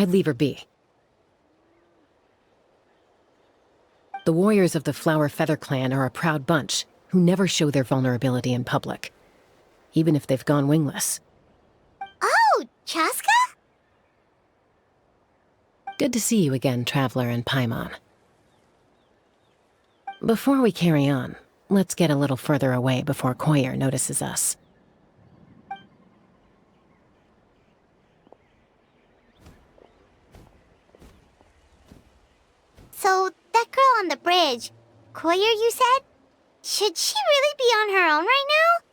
I'd leave her be. The warriors of the Flower Feather Clan are a proud bunch who never show their vulnerability in public, even if they've gone wingless. Oh, Chaska? Good to see you again, Traveler and Paimon. Before we carry on, let's get a little further away before Koyer notices us. So, that girl on the bridge, Koyer, you said? Should she really be on her own right now?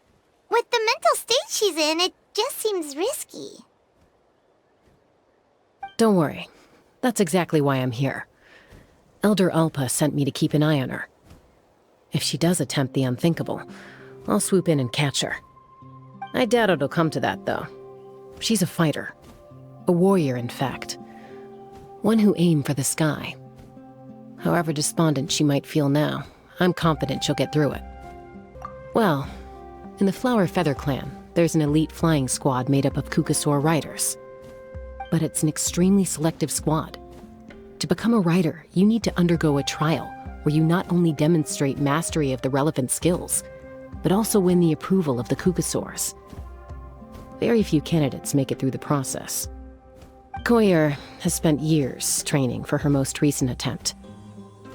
With the mental state she's in, it just seems risky. Don't worry. That's exactly why I'm here. Elder Alpa sent me to keep an eye on her. If she does attempt the unthinkable, I'll swoop in and catch her. I doubt it'll come to that, though. She's a fighter. A warrior, in fact. One who aimed for the sky. However despondent she might feel now, I'm confident she'll get through it. Well, in the Flower Feather Clan, there's an elite flying squad made up of Kukasaur riders. But it's an extremely selective squad. To become a rider, you need to undergo a trial where you not only demonstrate mastery of the relevant skills, but also win the approval of the Kukasaurs. Very few candidates make it through the process. Koyer has spent years training for her most recent attempt,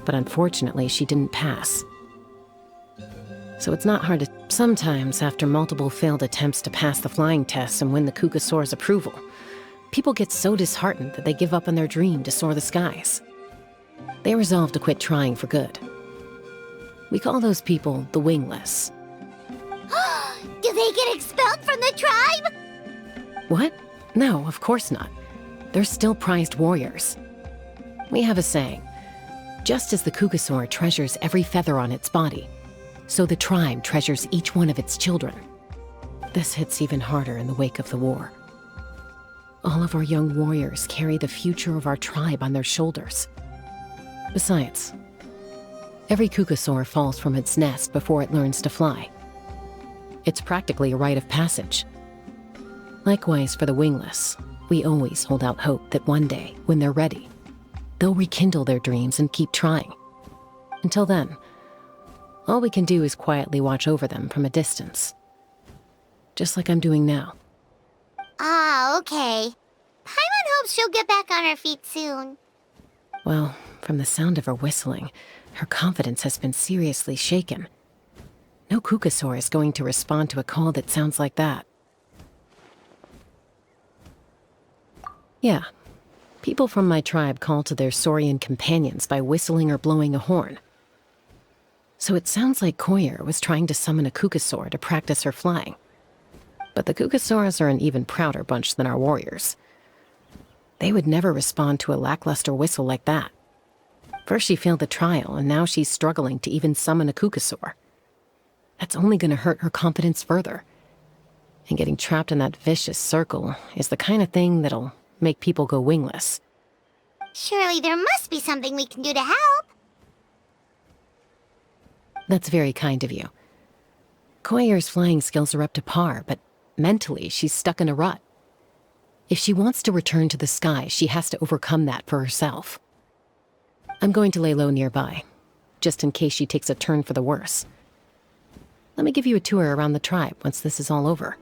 but unfortunately she didn't pass. So it's not hard to... Sometimes, after multiple failed attempts to pass the flying test and win the Kukasaur's approval, people get so disheartened that they give up on their dream to soar the skies. They resolve to quit trying for good. We call those people the wingless. Do they get expelled from the tribe? What? No, of course not. They're still prized warriors. We have a saying, just as the Kukasaur treasures every feather on its body, so the tribe treasures each one of its children. This hits even harder in the wake of the war. All of our young warriors carry the future of our tribe on their shoulders. Besides, every Kukasaur falls from its nest before it learns to fly. It's practically a rite of passage. Likewise for the wingless, we always hold out hope that one day, when they're ready, they'll rekindle their dreams and keep trying. Until then, all we can do is quietly watch over them from a distance. Just like I'm doing now. Ah, okay. Paimon hopes she'll get back on her feet soon. Well, from the sound of her whistling, her confidence has been seriously shaken. No Kukasaur is going to respond to a call that sounds like that. Yeah, people from my tribe call to their Saurian companions by whistling or blowing a horn. So it sounds like Koyer was trying to summon a Kukasaur to practice her flying. But the Kukasaurs are an even prouder bunch than our warriors. They would never respond to a lackluster whistle like that. First she failed the trial, and now she's struggling to even summon a Kukasaur. That's only going to hurt her confidence further. And getting trapped in that vicious circle is the kind of thing that'll make people go wingless. Surely there must be something we can do to help. That's very kind of you. Koyer's flying skills are up to par, but mentally she's stuck in a rut. If she wants to return to the sky, she has to overcome that for herself. I'm going to lay low nearby, just in case she takes a turn for the worse. Let me give you a tour around the tribe once this is all over.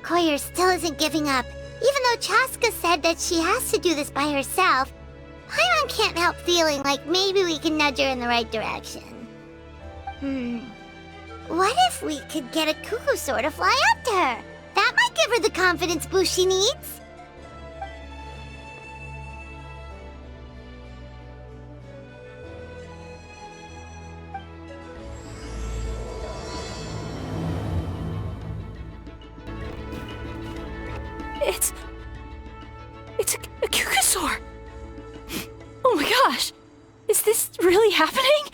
Koyer still isn't giving up. Even though Chaska said that she has to do this by herself, Paimon can't help feeling like maybe we can nudge her in the right direction. What if we could get a Kukasaur to fly up to her? That might give her the confidence boost she needs. It's a Kukasaur! Oh my gosh! Is this really happening?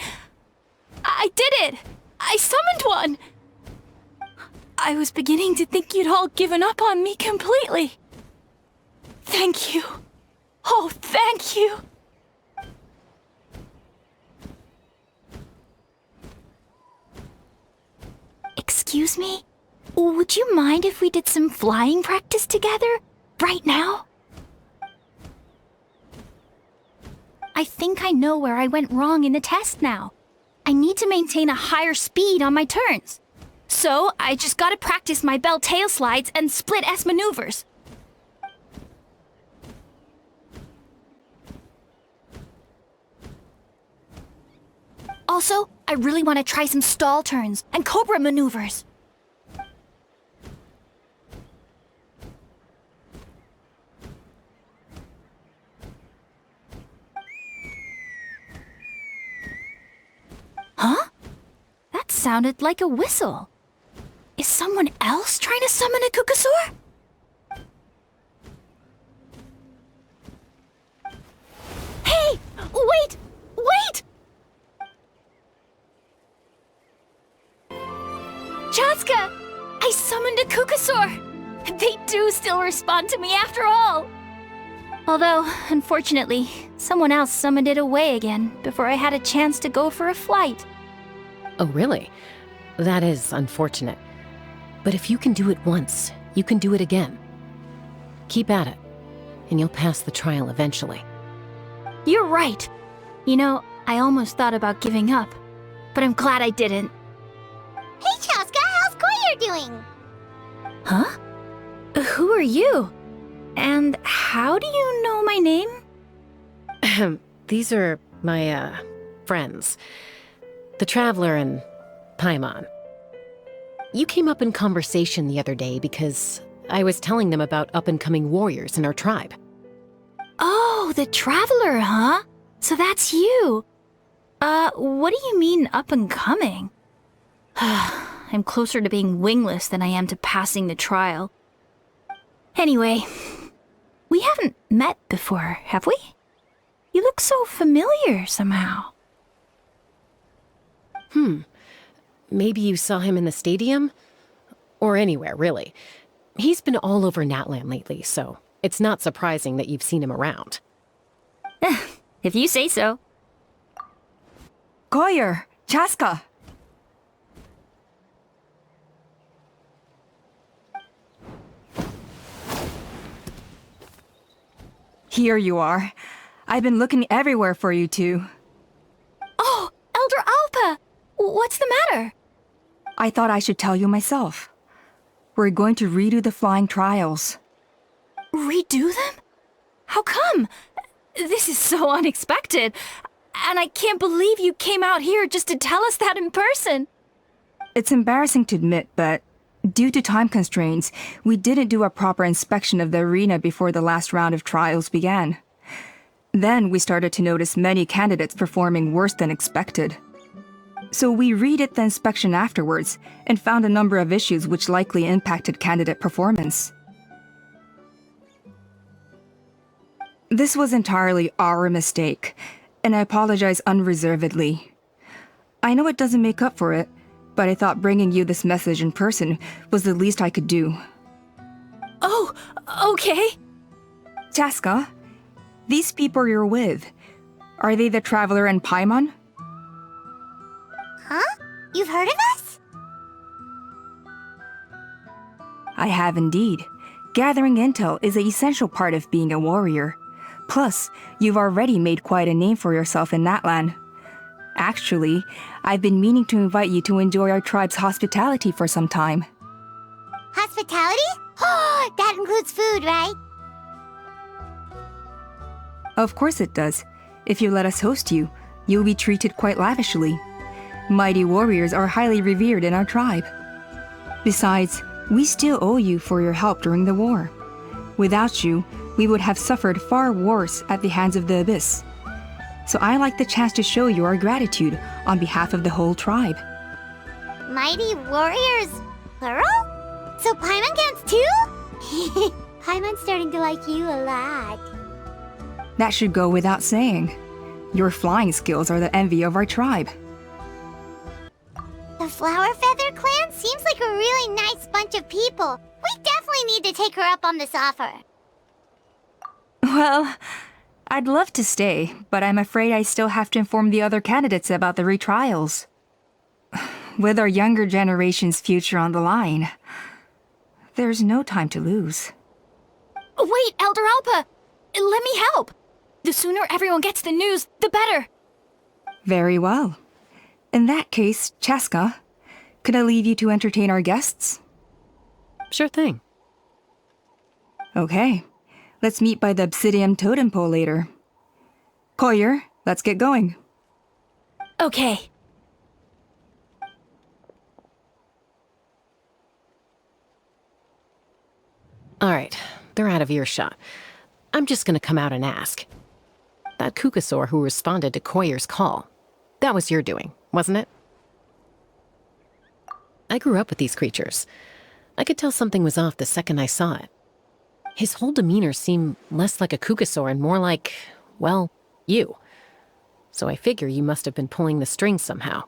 I did it! I summoned one! I was beginning to think you'd all given up on me completely. Thank you. Oh, thank you! Excuse me? Would you mind if we did some flying practice together? Right now? I think I know where I went wrong in the test now. I need to maintain a higher speed on my turns. So, I just gotta practice my bell tail slides and split S maneuvers. Also, I really want to try some stall turns and cobra maneuvers. Huh? That sounded like a whistle. Is someone else trying to summon a Kukasaur? Hey! Wait! Wait! Chaska! I summoned a Kukasaur! They do still respond to me after all! Although, unfortunately, someone else summoned it away again before I had a chance to go for a flight. Oh, really? That is unfortunate. But if you can do it once, you can do it again. Keep at it, and you'll pass the trial eventually. You're right. You know, I almost thought about giving up, but I'm glad I didn't. Hey, Chaska, how's Koyer doing? Huh? Who are you? And how do you know my name? These are my, friends. The Traveler and Paimon. You came up in conversation the other day because I was telling them about up-and-coming warriors in our tribe. Oh, the Traveler, huh? So that's you. What do you mean up-and-coming? I'm closer to being wingless than I am to passing the trial. Anyway, we haven't met before, have we? You look so familiar somehow. Maybe you saw him in the stadium? Or anywhere, really. He's been all over Natlan lately, so it's not surprising that you've seen him around. If you say so. Koyer! Chaska! Here you are. I've been looking everywhere for you two. Oh, Elder Alpa! What's the matter? I thought I should tell you myself. We're going to redo the flying trials. Redo them? How come? This is so unexpected. And I can't believe you came out here just to tell us that in person. It's embarrassing to admit, but due to time constraints, we didn't do a proper inspection of the arena before the last round of trials began. Then we started to notice many candidates performing worse than expected. So we redid the inspection afterwards and found a number of issues which likely impacted candidate performance. This was entirely our mistake, and I apologize unreservedly. I know it doesn't make up for it, but I thought bringing you this message in person was the least I could do. Oh, okay. Chaska, these people you're with, are they the Traveler and Paimon? Huh? You've heard of us? I have indeed. Gathering intel is an essential part of being a warrior. Plus, you've already made quite a name for yourself in Natlan. Actually, I've been meaning to invite you to enjoy our tribe's hospitality for some time. Hospitality? Oh, that includes food, right? Of course it does. If you let us host you, you'll be treated quite lavishly. Mighty warriors are highly revered in our tribe. Besides, we still owe you for your help during the war. Without you, we would have suffered far worse at the hands of the Abyss. So I like the chance to show you our gratitude on behalf of the whole tribe. Mighty warriors, plural? So Paimon counts too? Paimon's starting to like you a lot. That should go without saying. Your flying skills are the envy of our tribe. The Flower Feather clan seems like a really nice bunch of people. We definitely need to take her up on this offer. Well, I'd love to stay, but I'm afraid I still have to inform the other candidates about the retrials. With our younger generation's future on the line, there's no time to lose. Wait, Elder Alpa! Let me help! The sooner everyone gets the news, the better! Very well. In that case, Chaska, could I leave you to entertain our guests? Sure thing. Okay. Let's meet by the obsidian totem pole later. Collier, let's get going. Okay. All right, they're out of earshot. I'm just gonna come out and ask. That Kukasaur who responded to Koyer's call, that was your doing, wasn't it? I grew up with these creatures. I could tell something was off the second I saw it. His whole demeanor seemed less like a Kukasaur and more like, well, you. So I figure you must have been pulling the strings somehow.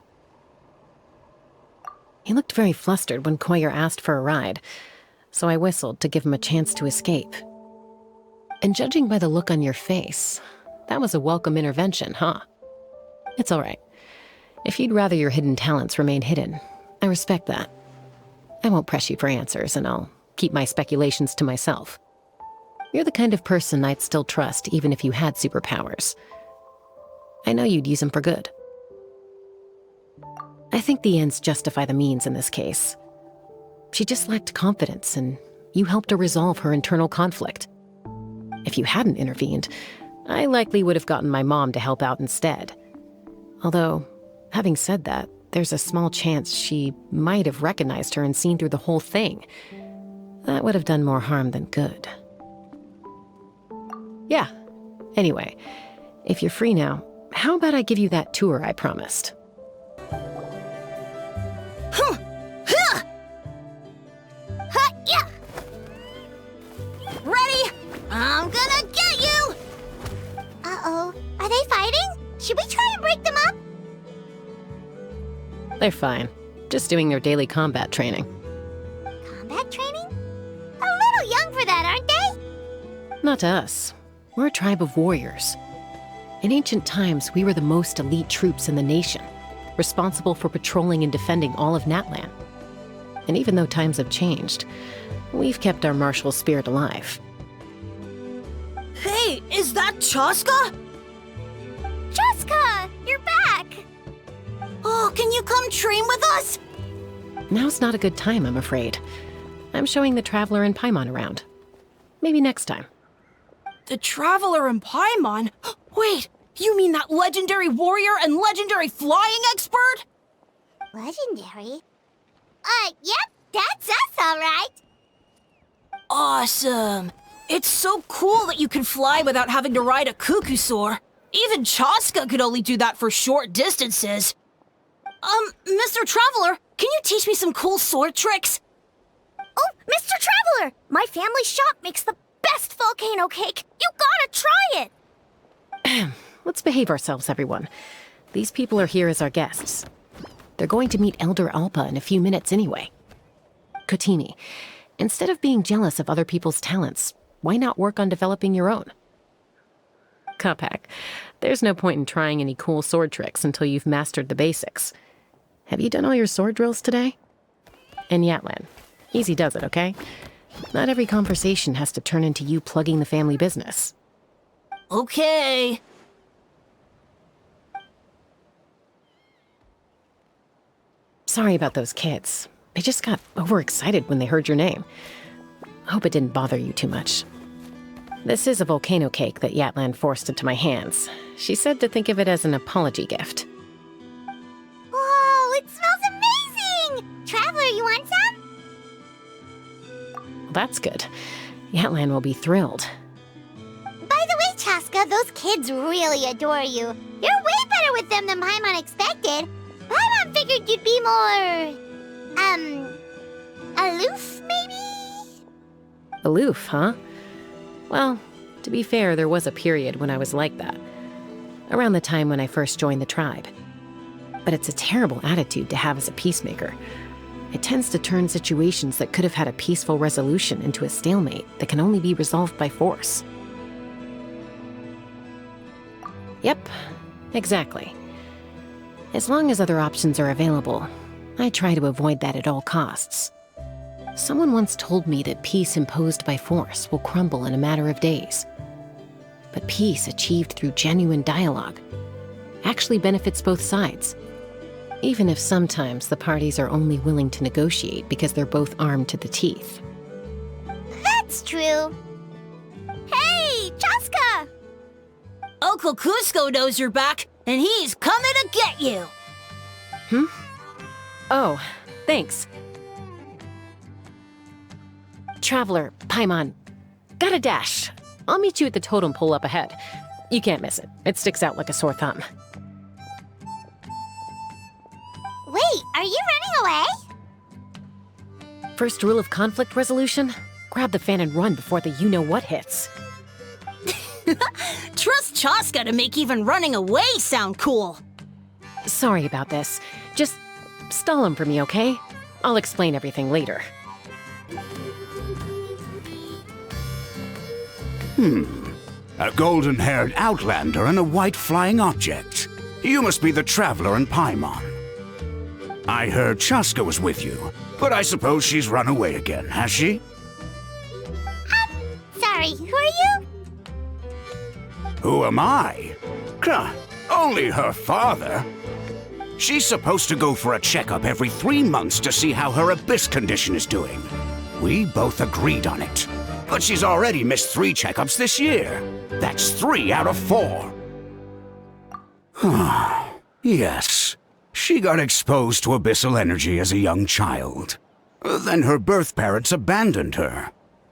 He looked very flustered when Koyer asked for a ride, so I whistled to give him a chance to escape. And judging by the look on your face, that was a welcome intervention, huh? It's all right. If you'd rather your hidden talents remain hidden, I respect that. I won't press you for answers, and I'll keep my speculations to myself. You're the kind of person I'd still trust even if you had superpowers. I know you'd use them for good. I think the ends justify the means in this case. She just lacked confidence, and you helped her resolve her internal conflict. If you hadn't intervened, I likely would have gotten my mom to help out instead. Although, having said that, there's a small chance she might have recognized her and seen through the whole thing. That would have done more harm than good. Yeah. Anyway, if you're free now, how about I give you that tour I promised? Yeah. Ready? I'm gonna get you! Uh-oh. Are they fighting? Should we try and break them up? They're fine. Just doing their daily combat training. Combat training? A little young for that, aren't they? Not to us. We're a tribe of warriors. In ancient times, we were the most elite troops in the nation, responsible for patrolling and defending all of Natlan. And even though times have changed, we've kept our martial spirit alive. Hey, is that Chaska? Chaska! You're back! Oh, can you come train with us? Now's not a good time, I'm afraid. I'm showing the Traveler and Paimon around. Maybe next time. The Traveler and Paimon? Wait, you mean that legendary warrior and legendary flying expert? Legendary? Yep, that's us, all right. Awesome. It's so cool that you can fly without having to ride a Kukusaur. Even Chaska could only do that for short distances. Mr. Traveler, can you teach me some cool sword tricks? Oh, Mr. Traveler! My family shop makes the best volcano cake. You gotta try it! Let's behave ourselves, everyone. These people are here as our guests. They're going to meet Elder Alpa in a few minutes anyway. Kotini, instead of being jealous of other people's talents, why not work on developing your own? Kapak, there's no point in trying any cool sword tricks until you've mastered the basics. Have you done all your sword drills today? And Yatlan, easy does it, okay? Not every conversation has to turn into you plugging the family business. Okay. Sorry about those kids. They just got overexcited when they heard your name. I hope it didn't bother you too much. This is a volcano cake that Yatlan forced into my hands. She said to think of it as an apology gift. Whoa, it smells amazing! Traveler, you want some? Well, that's good. Yatlan will be thrilled. By the way, Chaska, those kids really adore you. You're way better with them than Paimon expected. Paimon figured you'd be more... aloof, maybe? Aloof, huh? Well, to be fair, there was a period when I was like that. Around the time when I first joined the tribe. But it's a terrible attitude to have as a peacemaker. It tends to turn situations that could have had a peaceful resolution into a stalemate that can only be resolved by force. Yep, exactly. As long as other options are available, I try to avoid that at all costs. Someone once told me that peace imposed by force will crumble in a matter of days. But peace achieved through genuine dialogue actually benefits both sides, even if sometimes the parties are only willing to negotiate because they're both armed to the teeth. That's true. Hey, Chaska! Uncle Cusco knows you're back, and he's coming to get you! Oh, thanks. Traveler, Paimon, gotta dash. I'll meet you at the totem pole up ahead. You can't miss it. It sticks out like a sore thumb. Wait, are you running away? First rule of conflict resolution? Grab the fan and run before the you-know-what hits. Trust Chaska to make even running away sound cool. Sorry about this. Just stall him for me, okay? I'll explain everything later. A golden-haired outlander and a white flying object. You must be the traveler in Paimon. I heard Chaska was with you, but I suppose she's run away again, has she? Sorry, who are you? Who am I? Only her father. She's supposed to go for a checkup every 3 months to see how her abyss condition is doing. We both agreed on it. But she's already missed 3 checkups this year. That's 3 out of 4. Yes, she got exposed to abyssal energy as a young child. Then her birth parents abandoned her.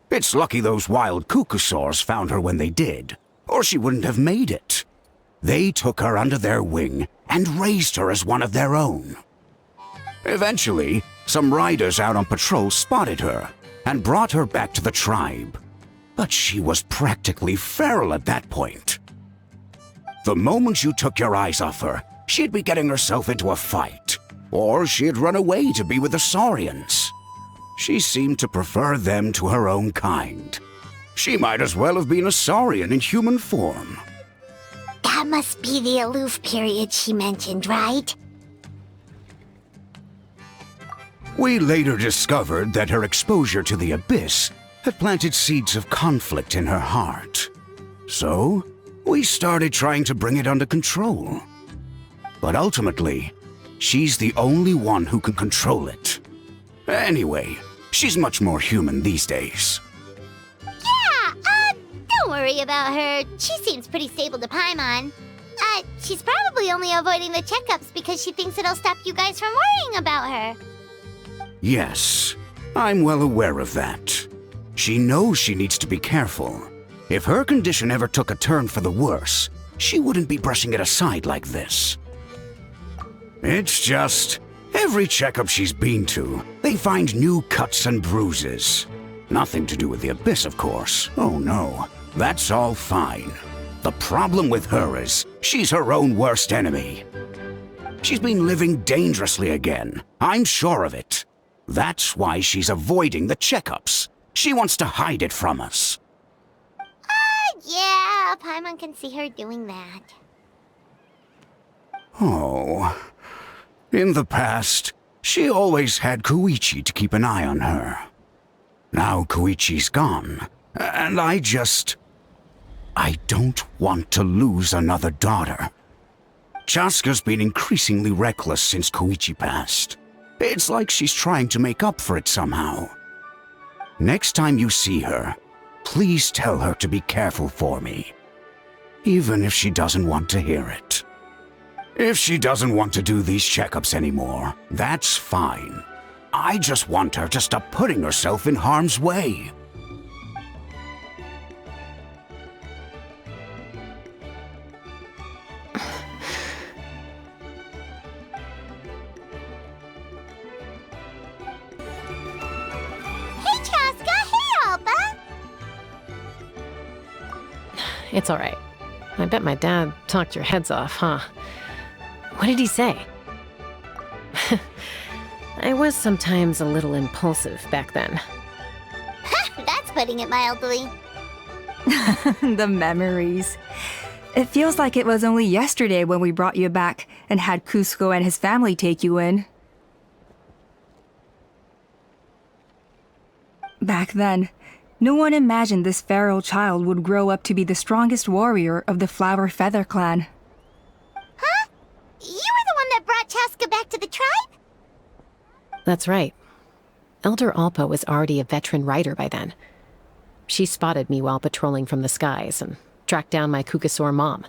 It's lucky those wild cuckoosaurs found her when they did, or she wouldn't have made it. They took her under their wing and raised her as one of their own. Eventually, some riders out on patrol spotted her and brought her back to the tribe. But she was practically feral at that point. The moment you took your eyes off her, she'd be getting herself into a fight, or she'd run away to be with the Saurians. She seemed to prefer them to her own kind. She might as well have been a Saurian in human form. That must be the aloof period she mentioned, right? We later discovered that her exposure to the abyss had planted seeds of conflict in her heart. So, we started trying to bring it under control. But ultimately, she's the only one who can control it. Anyway, she's much more human these days. Yeah, don't worry about her. She seems pretty stable to Paimon. She's probably only avoiding the checkups because she thinks it'll stop you guys from worrying about her. Yes, I'm well aware of that. She knows she needs to be careful. If her condition ever took a turn for the worse, she wouldn't be brushing it aside like this. It's just, every checkup she's been to, they find new cuts and bruises. Nothing to do with the abyss, of course. Oh no, that's all fine. The problem with her is, she's her own worst enemy. She's been living dangerously again, I'm sure of it. That's why she's avoiding the checkups. She wants to hide it from us. Yeah, Paimon can see her doing that. Oh. In the past, she always had Koichi to keep an eye on her. Now Koichi's gone, and I don't want to lose another daughter. Chaska's been increasingly reckless since Koichi passed. It's like she's trying to make up for it somehow. Next time you see her, please tell her to be careful for me. Even if she doesn't want to hear it. If she doesn't want to do these checkups anymore, that's fine. I just want her to stop putting herself in harm's way. Hey, Chaska! Hey, Alba! It's all right. I bet my dad talked your heads off, huh? What did he say? I was sometimes a little impulsive back then. That's putting it mildly. The memories. It feels like it was only yesterday when we brought you back and had Cusco and his family take you in. Back then, no one imagined this feral child would grow up to be the strongest warrior of the Flower Feather clan. Huh? You were the one that brought Chaska back to the tribe? That's right. Elder Alpa was already a veteran rider by then. She spotted me while patrolling from the skies and tracked down my Kukasaur mom.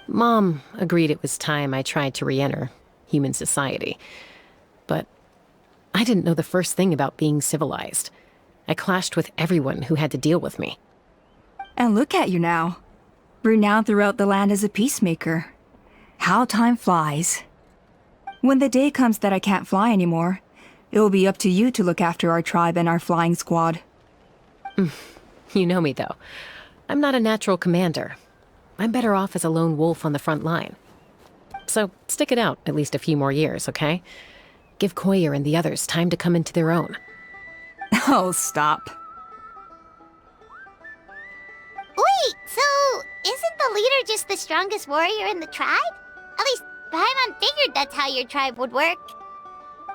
Mom agreed it was time I tried to re-enter human society. But I didn't know the first thing about being civilized. I clashed with everyone who had to deal with me. And look at you now, renowned throughout the land as a peacemaker. How time flies. When the day comes that I can't fly anymore, it will be up to you to look after our tribe and our flying squad. You know me, though. I'm not a natural commander. I'm better off as a lone wolf on the front line. So stick it out at least a few more years, okay? Give Koyer and the others time to come into their own. Oh, stop. Wait, so isn't the leader just the strongest warrior in the tribe? At least Paimon figured that's how your tribe would work.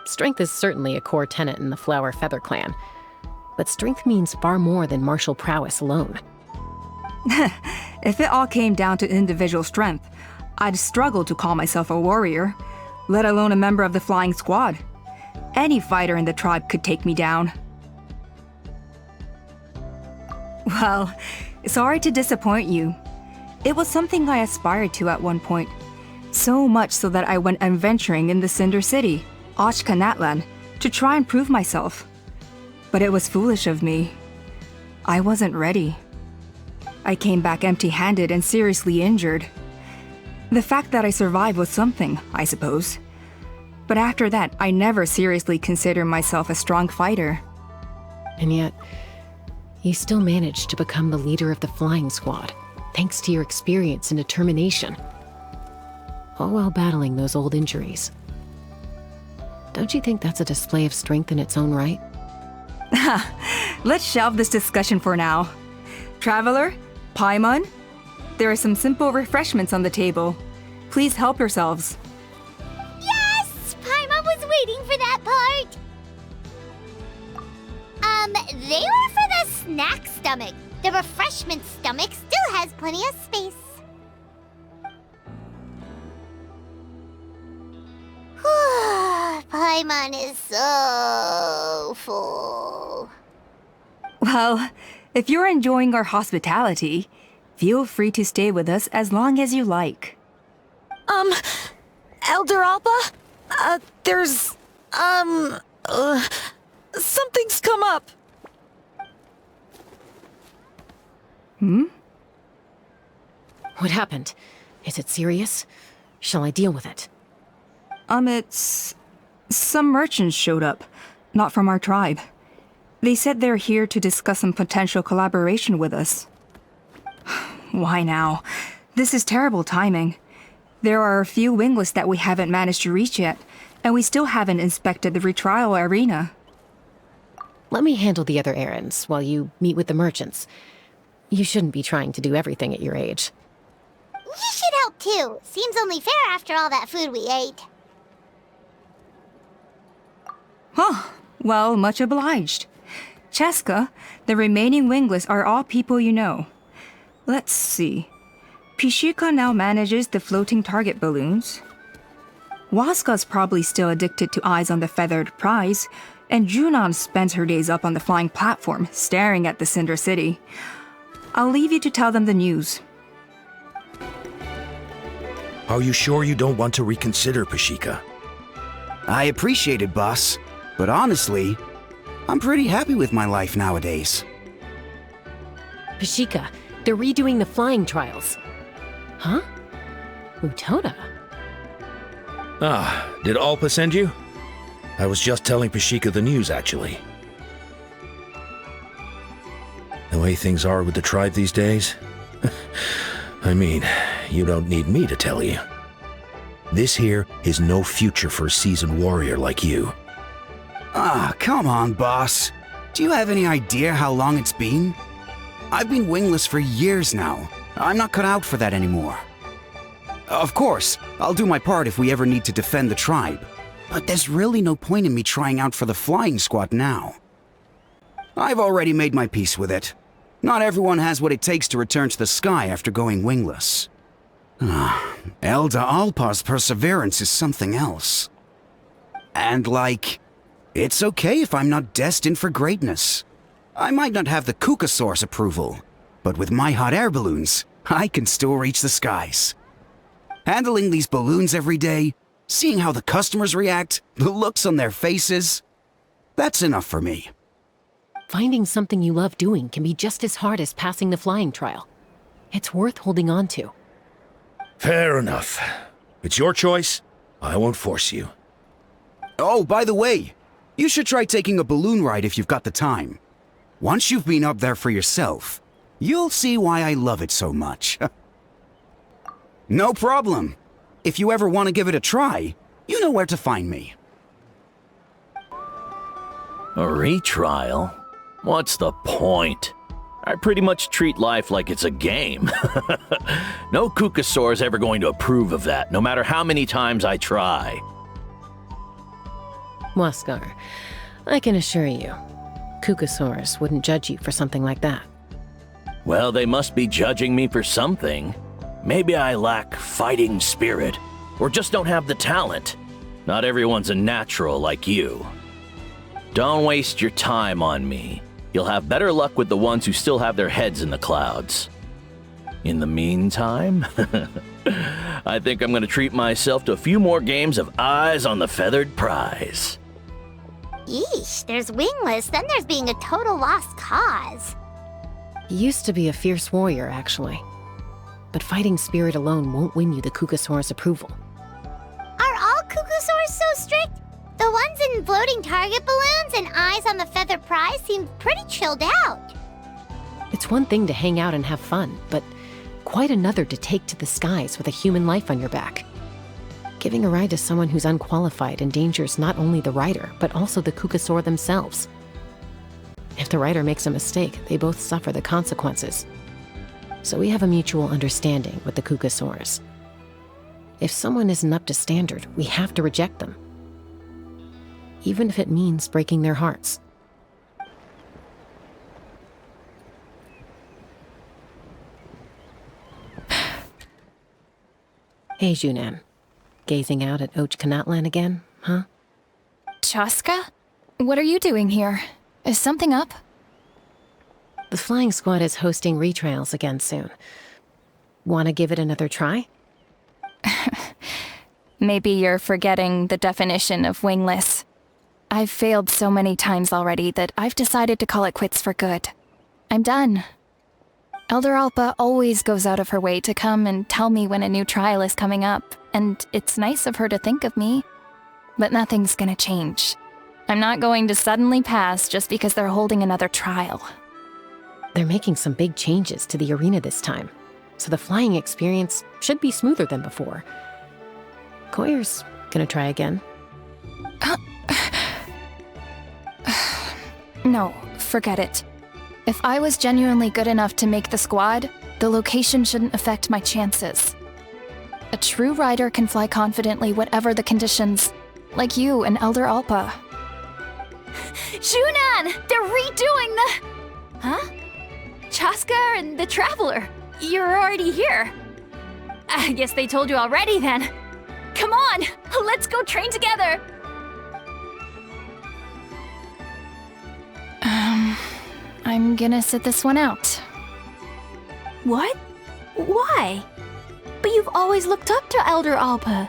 Strength is certainly a core tenet in the Flower Feather clan. But strength means far more than martial prowess alone. If it all came down to individual strength, I'd struggle to call myself a warrior, let alone a member of the flying squad. Any fighter in the tribe could take me down. Well, sorry to disappoint you. It was something I aspired to at one point. So much so that I went adventuring in the Cinder City, Ochkanatlan, to try and prove myself. But it was foolish of me. I wasn't ready. I came back empty-handed and seriously injured. The fact that I survived was something, I suppose. But after that, I never seriously considered myself a strong fighter. And yet, you still managed to become the leader of the flying squad, thanks to your experience and determination. All while battling those old injuries. Don't you think that's a display of strength in its own right? Let's shelve this discussion for now. Traveler, Paimon, there are some simple refreshments on the table. Please help yourselves. Yes! Paimon was waiting for that part! They were for the snack stomach. The refreshment stomach still has plenty of space. Paimon is so full. Well, if you're enjoying our hospitality, feel free to stay with us as long as you like. Elder Alpa? Something's come up. What happened? Is it serious? Shall I deal with it? It's... Some merchants showed up, not from our tribe. They said they're here to discuss some potential collaboration with us. Why now? This is terrible timing. There are a few wingless that we haven't managed to reach yet, and we still haven't inspected the retrial arena. Let me handle the other errands while you meet with the merchants. You shouldn't be trying to do everything at your age. You should help too. Seems only fair after all that food we ate. Huh. Well, much obliged. Chaska, the remaining wingless are all people you know. Let's see. Pishika now manages the floating target balloons. Waska's probably still addicted to eyes on the feathered prize, and Junon spends her days up on the flying platform, staring at the Cinder City. I'll leave you to tell them the news. Are you sure you don't want to reconsider, Pishika? I appreciate it, boss. But honestly, I'm pretty happy with my life nowadays. Pishika, they're redoing the flying trials. Huh? Utona? Ah, did Alpa send you? I was just telling Pishika the news, actually. The way things are with the tribe these days? I mean, you don't need me to tell you. This here is no future for a seasoned warrior like you. Ah, come on, boss. Do you have any idea how long it's been? I've been wingless for years now, I'm not cut out for that anymore. Of course, I'll do my part if we ever need to defend the tribe. But there's really no point in me trying out for the flying squad now. I've already made my peace with it. Not everyone has what it takes to return to the sky after going wingless. Elder Alpa's perseverance is something else. And it's okay if I'm not destined for greatness. I might not have the Kukasaur's approval, but with my hot air balloons, I can still reach the skies. Handling these balloons every day, seeing how the customers react, the looks on their faces, that's enough for me. Finding something you love doing can be just as hard as passing the flying trial. It's worth holding on to. Fair enough. It's your choice. I won't force you. Oh, by the way, you should try taking a balloon ride if you've got the time. Once you've been up there for yourself, you'll see why I love it so much. No problem. If you ever want to give it a try, you know where to find me. A retrial? What's the point? I pretty much treat life like it's a game. No Kukasaur's ever going to approve of that, no matter how many times I try. Waskar, I can assure you, Kukasaurs wouldn't judge you for something like that. Well, they must be judging me for something. Maybe I lack fighting spirit, or just don't have the talent. Not everyone's a natural like you. Don't waste your time on me. You'll have better luck with the ones who still have their heads in the clouds. In the meantime, I think I'm going to treat myself to a few more games of Eyes on the Feathered Prize. Yeesh, there's wingless, then there's being a total lost cause. He used to be a fierce warrior, actually. But fighting spirit alone won't win you the Kukasaur's approval. Are all Kukasaurs so strict? The ones in floating target balloons and Eyes on the Feathered Prize seem pretty chilled out. It's one thing to hang out and have fun, but quite another to take to the skies with a human life on your back. Giving a ride to someone who's unqualified endangers not only the rider, but also the Kukasaur themselves. If the rider makes a mistake, they both suffer the consequences. So we have a mutual understanding with the Kukasaurs. If someone isn't up to standard, we have to reject them. Even if it means breaking their hearts. Hey, Junan. Gazing out at Ochkanatlan again, huh? Chaska? What are you doing here? Is something up? The flying squad is hosting retrials again soon. Want to give it another try? Maybe you're forgetting the definition of wingless. I've failed so many times already that I've decided to call it quits for good. I'm done. Elder Alpa always goes out of her way to come and tell me when a new trial is coming up, and it's nice of her to think of me. But nothing's gonna change. I'm not going to suddenly pass just because they're holding another trial. They're making some big changes to the arena this time, so the flying experience should be smoother than before. Koyer's gonna try again. No, forget it. If I was genuinely good enough to make the squad, the location shouldn't affect my chances. A true rider can fly confidently whatever the conditions, like you and Elder Alpa. Junan! They're redoing the... Huh? Chaska and the Traveler. You're already here. I guess they told you already then. Come on, let's go train together. I'm gonna sit this one out. What? Why? But you've always looked up to Elder Alpa.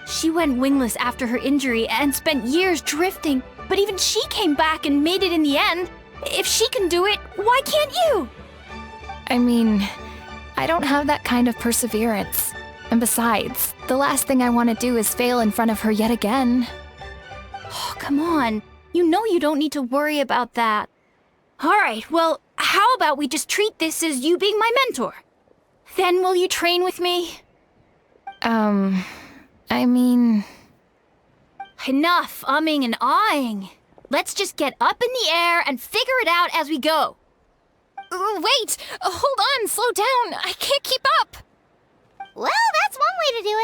She went wingless after her injury and spent years drifting, but even she came back and made it in the end. If she can do it, why can't you? I mean, I don't have that kind of perseverance. And besides, the last thing I want to do is fail in front of her yet again. Oh, come on. You know you don't need to worry about that. Alright, well, how about we just treat this as you being my mentor? Then will you train with me? I mean... Enough umming and ahhing. Let's just get up in the air and figure it out as we go. Wait! Hold on, slow down! I can't keep up! Well, that's one way to do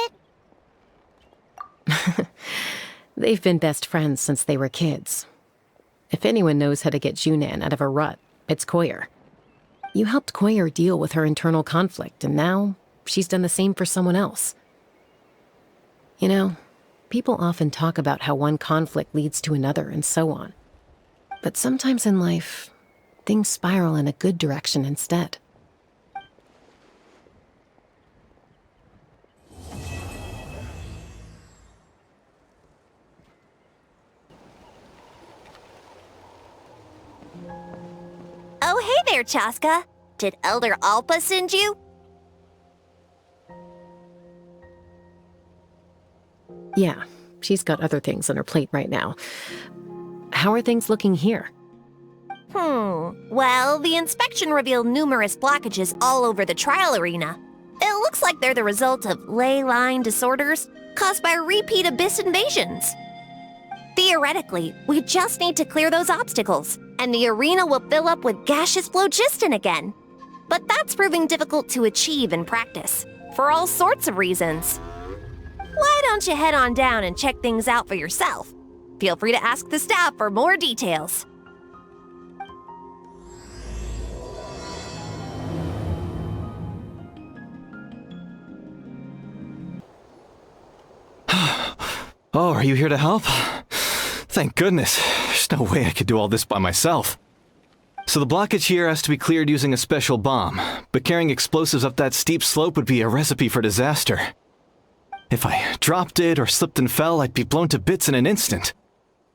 it. They've been best friends since they were kids. If anyone knows how to get Junan out of a rut, it's Koyer. You helped Koyer deal with her internal conflict, and now she's done the same for someone else. You know, people often talk about how one conflict leads to another and so on. But sometimes in life, things spiral in a good direction instead. Oh, hey there, Chaska. Did Elder Alpa send you? Yeah, she's got other things on her plate right now. How are things looking here? Well, the inspection revealed numerous blockages all over the trial arena. It looks like they're the result of ley line disorders caused by repeat abyss invasions. Theoretically, we just need to clear those obstacles, and the arena will fill up with gaseous phlogiston again. But that's proving difficult to achieve in practice, for all sorts of reasons. Why don't you head on down and check things out for yourself? Feel free to ask the staff for more details. Oh, are you here to help? Thank goodness. There's no way I could do all this by myself. So the blockage here has to be cleared using a special bomb, but carrying explosives up that steep slope would be a recipe for disaster. If I dropped it or slipped and fell, I'd be blown to bits in an instant.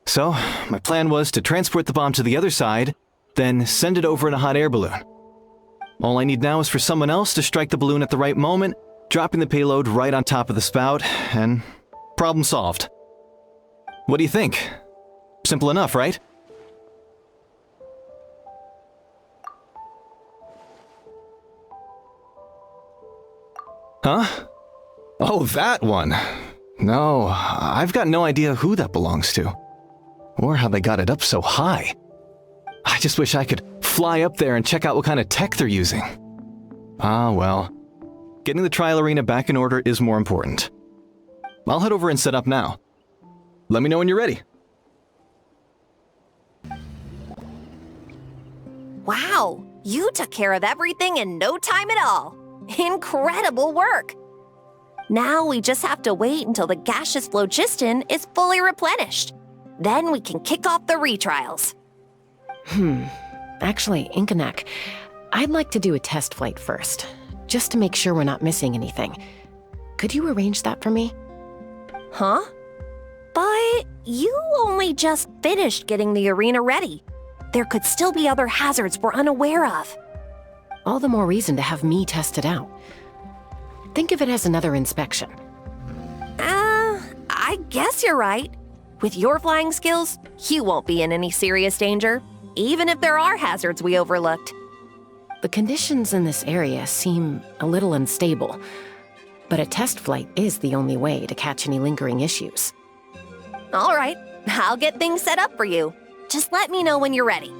So, my plan was to transport the bomb to the other side, then send it over in a hot air balloon. All I need now is for someone else to strike the balloon at the right moment, dropping the payload right on top of the spout, and problem solved. What do you think? Simple enough, right? Huh? Oh, that one. No, I've got no idea who that belongs to. Or how they got it up so high. I just wish I could fly up there and check out what kind of tech they're using. Ah, well. Getting the trial arena back in order is more important. I'll head over and set up now. Let me know when you're ready. Wow, you took care of everything in no time at all. Incredible work. Now we just have to wait until the gaseous phlogiston is fully replenished. Then we can kick off the retrials. Actually, Inkanak, I'd like to do a test flight first, just to make sure we're not missing anything. Could you arrange that for me? Huh? But you only just finished getting the arena ready. There could still be other hazards we're unaware of. All the more reason to have me test it out. Think of it as another inspection. I guess you're right. With your flying skills, you won't be in any serious danger, even if there are hazards we overlooked. The conditions in this area seem a little unstable, but a test flight is the only way to catch any lingering issues. All right, I'll get things set up for you. Just let me know when you're ready.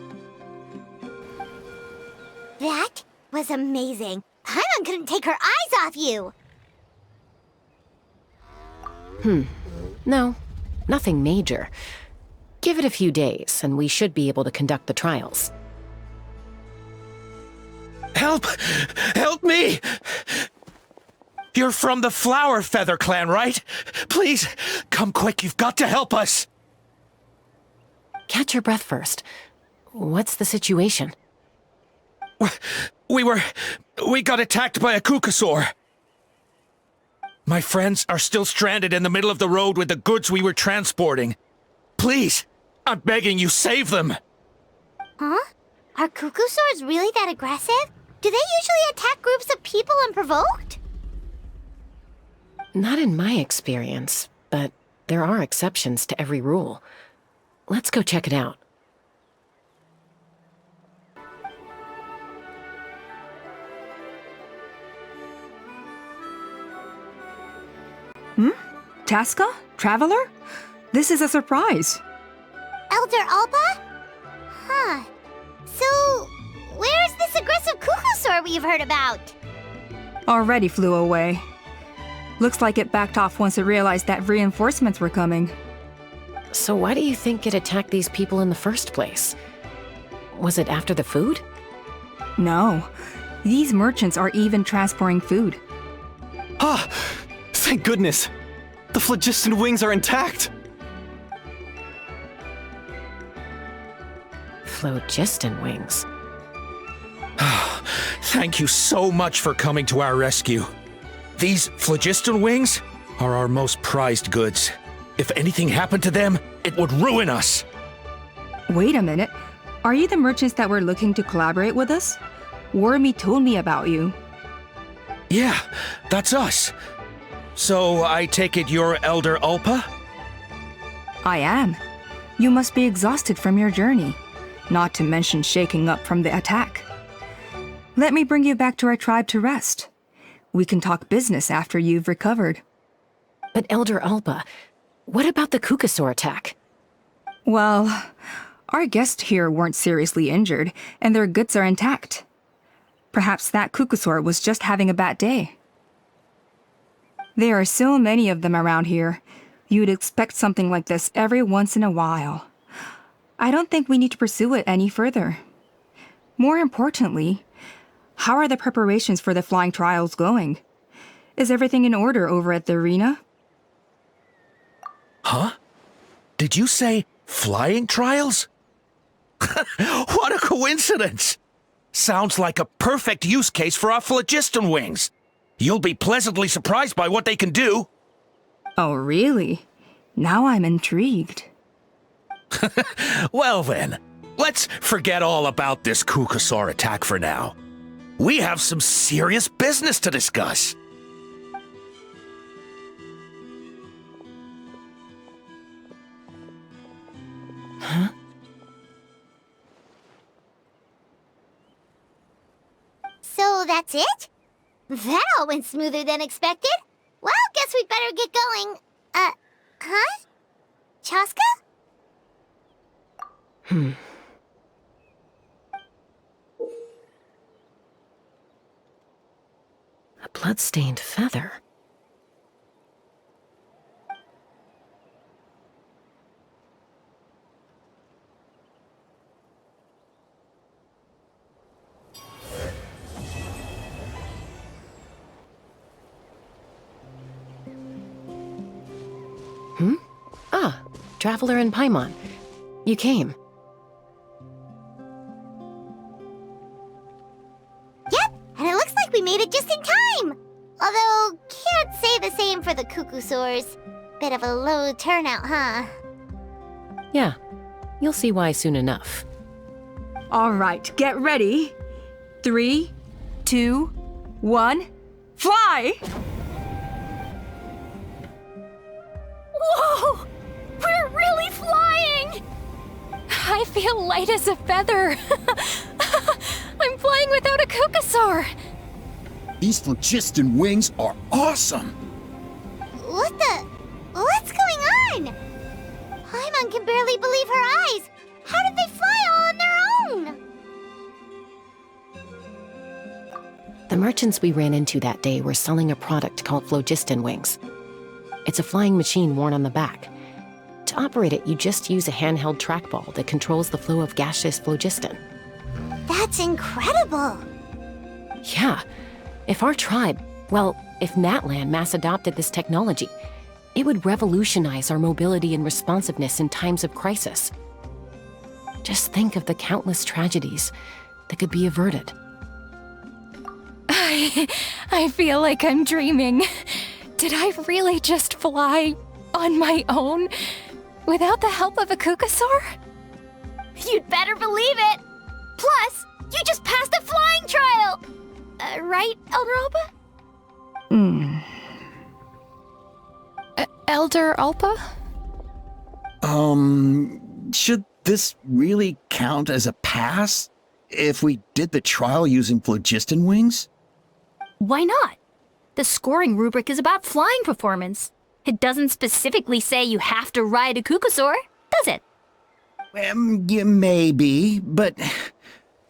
That was amazing. Paimon couldn't take her eyes off you. No, nothing major. Give it a few days, and we should be able to conduct the trials. Help! Help me! You're from the Flower Feather clan, right? Please, come quick, you've got to help us! Catch your breath first. What's the situation? We got attacked by a Kukusaur. My friends are still stranded in the middle of the road with the goods we were transporting. Please, I'm begging you, save them! Huh? Are Kukusaurs really that aggressive? Do they usually attack groups of people unprovoked? Not in my experience, but there are exceptions to every rule. Let's go check it out. Chaska? Traveler? This is a surprise. Elder Alpa? Huh. So, where's this aggressive Cucusaur we've heard about. Already flew away. Looks like it backed off once it realized that reinforcements were coming. So why do you think it attacked these people in the first place? Was it after the food? No. These merchants are even transporting food. Ah! Thank goodness! The phlogiston wings are intact! Phlogiston wings. Thank you so much for coming to our rescue. These phlogiston wings are our most prized goods. If anything happened to them, it would ruin us. Wait a minute. Are you the merchants that were looking to collaborate with us? Wormy told me about you. Yeah, that's us. So I take it you're Elder Ulpa? I am. You must be exhausted from your journey, not to mention shaking up from the attack. Let me bring you back to our tribe to rest. We can talk business after you've recovered. But Elder Ulpa, what about the Cucusaur attack? Well, our guests here weren't seriously injured, and their goods are intact. Perhaps that Cucusaur was just having a bad day. There are so many of them around here. You'd expect something like this every once in a while. I don't think we need to pursue it any further. More importantly, how are the preparations for the flying trials going? Is everything in order over at the arena? Huh? Did you say flying trials? What a coincidence! Sounds like a perfect use case for our phlogiston wings. You'll be pleasantly surprised by what they can do. Oh, really? Now I'm intrigued. Well then, let's forget all about this Cucusaur attack for now. We have some serious business to discuss. Huh? So that's it? That all went smoother than expected. Well, guess we'd better get going. Huh? Chaska? A blood-stained feather. Ah, Traveler and Paimon. You came. Yep, and it looks like we made it just in time. Although, can't say the same for the Cucusaurs. Bit of a low turnout, huh? Yeah, you'll see why soon enough. All right, get ready. 3, 2, 1, fly! Whoa! We're really flying! I feel light as a feather. I'm flying without a Cucusaur. These phlogiston wings are awesome! What's going on? Paimon can barely believe her eyes. How did they fly all on their own? The merchants we ran into that day were selling a product called phlogiston wings. It's a flying machine worn on the back. To operate it, you just use a handheld trackball that controls the flow of gaseous phlogiston. That's incredible. Yeah. If our tribe, if Natlan mass adopted this technology, it would revolutionize our mobility and responsiveness in times of crisis. Just think of the countless tragedies that could be averted. I feel like I'm dreaming. Did I really just fly on my own without the help of a Cucusaur? You'd better believe it. Plus, you just passed the flying trial. Right, Elder Ulpa? Elder Ulpa? Should this really count as a pass if we did the trial using phlogiston wings? Why not? The scoring rubric is about flying performance. It doesn't specifically say you have to ride a Cucusaur, does it? Yeah, maybe, but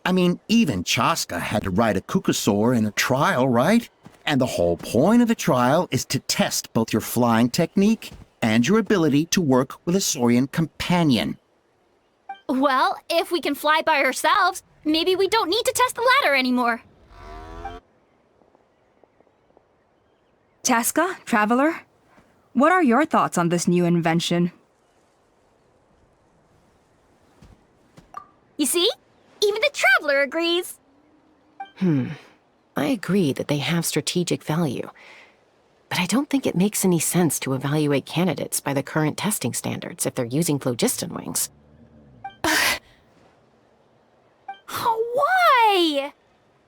I mean, even Chaska had to ride a Kukusaur in a trial, right? And the whole point of the trial is to test both your flying technique and your ability to work with a Saurian companion. Well, if we can fly by ourselves, maybe we don't need to test the ladder anymore. Chaska, Traveler, what are your thoughts on this new invention? You see? Even the Traveler agrees. I agree that they have strategic value, but I don't think it makes any sense to evaluate candidates by the current testing standards if they're using phlogiston wings. Why?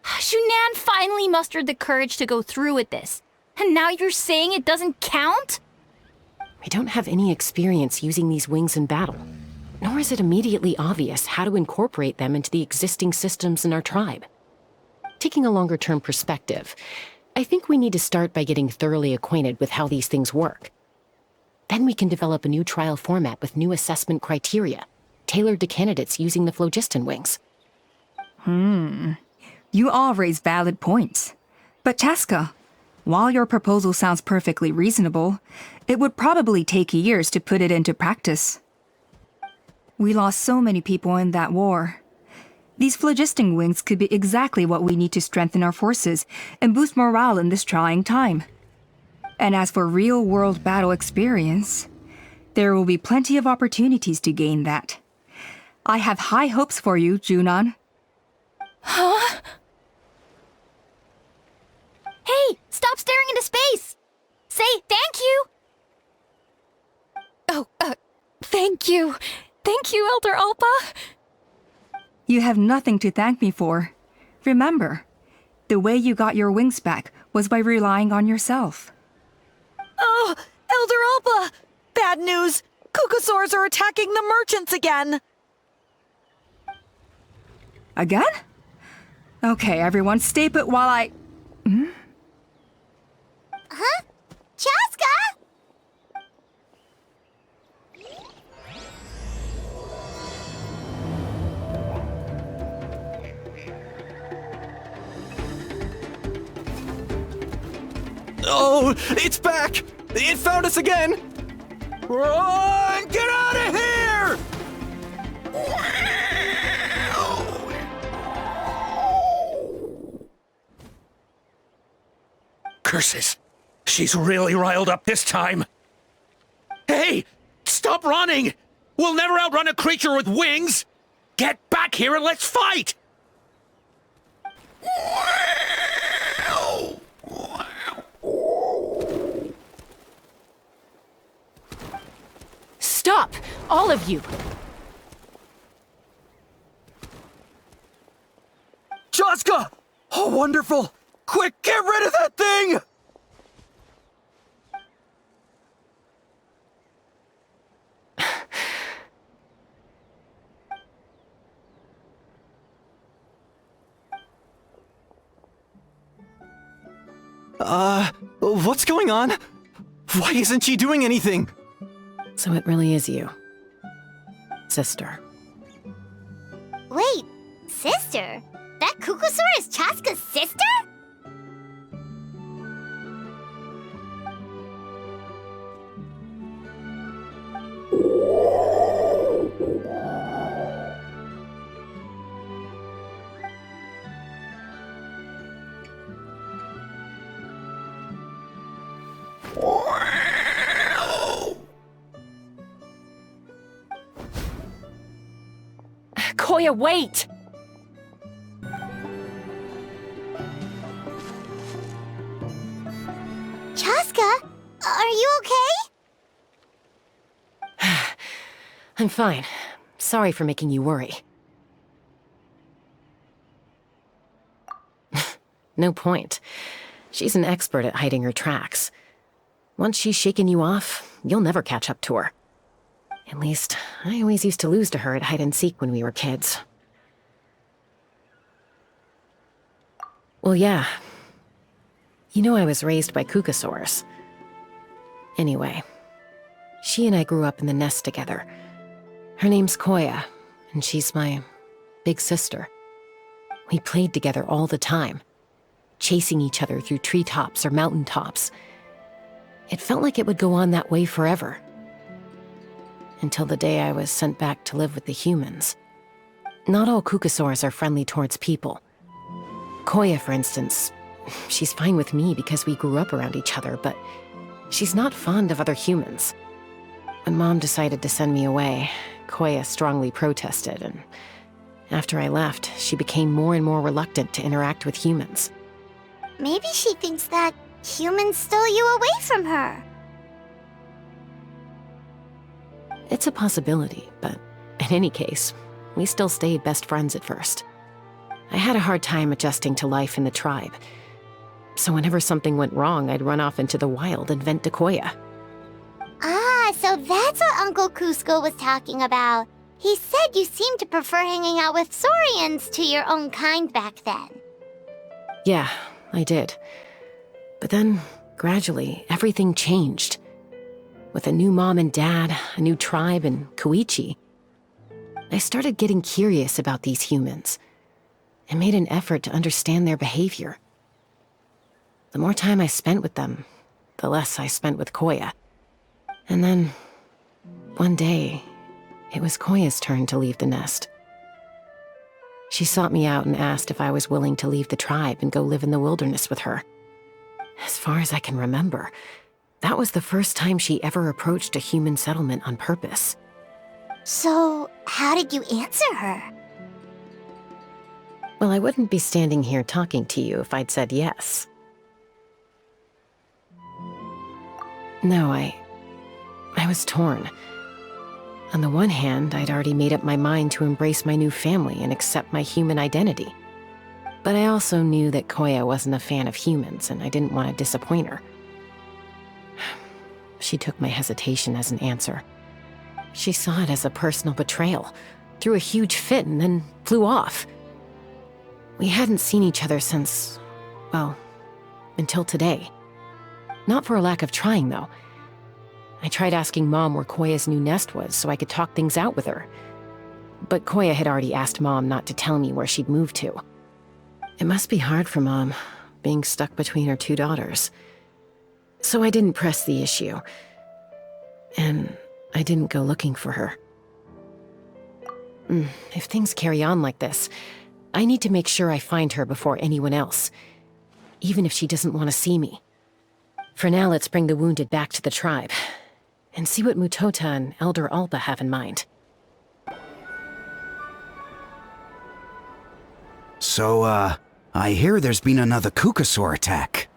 Shunan finally mustered the courage to go through with this, and now you're saying it doesn't count? We don't have any experience using these wings in battle, nor is it immediately obvious how to incorporate them into the existing systems in our tribe. Taking a longer-term perspective, I think we need to start by getting thoroughly acquainted with how these things work. Then we can develop a new trial format with new assessment criteria, tailored to candidates using the phlogiston wings. You all raise valid points. But Chaska, while your proposal sounds perfectly reasonable, it would probably take years to put it into practice. We lost so many people in that war. These phlogiston wings could be exactly what we need to strengthen our forces and boost morale in this trying time. And as for real-world battle experience, there will be plenty of opportunities to gain that. I have high hopes for you, Junon. Huh? Hey, stop staring into space! Say thank you! Oh, thank you. Thank you, Elder Alpa. You have nothing to thank me for. Remember, the way you got your wings back was by relying on yourself. Oh, Elder Alpa! Bad news! Kukusaurs are attacking the merchants again! Again? Okay, everyone, stay put while I... Huh? Chaska? Oh, it's back! It found us again! Run! Get out of here! Curses! She's really riled up this time! Hey! Stop running! We'll never outrun a creature with wings! Get back here and let's fight! Stop! All of you! Chaska! Oh, wonderful! Quick, get rid of that thing! What's going on? Why isn't she doing anything? So it really is you. Sister. Wait, sister? That Kukusaur is Chaska's sister? Koya, wait! Chaska, are you okay? I'm fine. Sorry for making you worry. No point. She's an expert at hiding her tracks. Once she's shaken you off, you'll never catch up to her. At least, I always used to lose to her at hide-and-seek when we were kids. Well, yeah. You know I was raised by Kukusaurs. Anyway, she and I grew up in the nest together. Her name's Koya, and she's my big sister. We played together all the time, chasing each other through treetops or mountaintops. It felt like it would go on that way forever. Until the day I was sent back to live with the humans. Not all Kukusaurs are friendly towards people. Koya, for instance, she's fine with me because we grew up around each other, but she's not fond of other humans. When Mom decided to send me away, Koya strongly protested, and after I left, she became more and more reluctant to interact with humans. Maybe she thinks that humans stole you away from her. It's a possibility, but in any case, we still stayed best friends at first. I had a hard time adjusting to life in the tribe, so whenever something went wrong, I'd run off into the wild and vent to Koya. Ah, so that's what Uncle Cusco was talking about. He said you seemed to prefer hanging out with Saurians to your own kind back then. Yeah, I did. But then, gradually, everything changed. With a new mom and dad, a new tribe, and Koichi, I started getting curious about these humans and made an effort to understand their behavior. The more time I spent with them, the less I spent with Koya. And then, one day, it was Koya's turn to leave the nest. She sought me out and asked if I was willing to leave the tribe and go live in the wilderness with her. As far as I can remember, that was the first time she ever approached a human settlement on purpose. So, how did you answer her? Well, I wouldn't be standing here talking to you if I'd said yes. No, I was torn. On the one hand, I'd already made up my mind to embrace my new family and accept my human identity. But I also knew that Koya wasn't a fan of humans, and I didn't want to disappoint her. She took my hesitation as an answer. She saw it as a personal betrayal, threw a huge fit, and then flew off. We hadn't seen each other since, well, until today. Not for a lack of trying, though. I tried asking Mom where Koya's new nest was so I could talk things out with her. But Koya had already asked Mom not to tell me where she'd moved to. It must be hard for Mom, being stuck between her two daughters. So I didn't press the issue. And I didn't go looking for her. If things carry on like this, I need to make sure I find her before anyone else, even if she doesn't want to see me. For now, let's bring the wounded back to the tribe, and see what Mutota and Elder Alpa have in mind. So, I hear there's been another Kukusaur attack.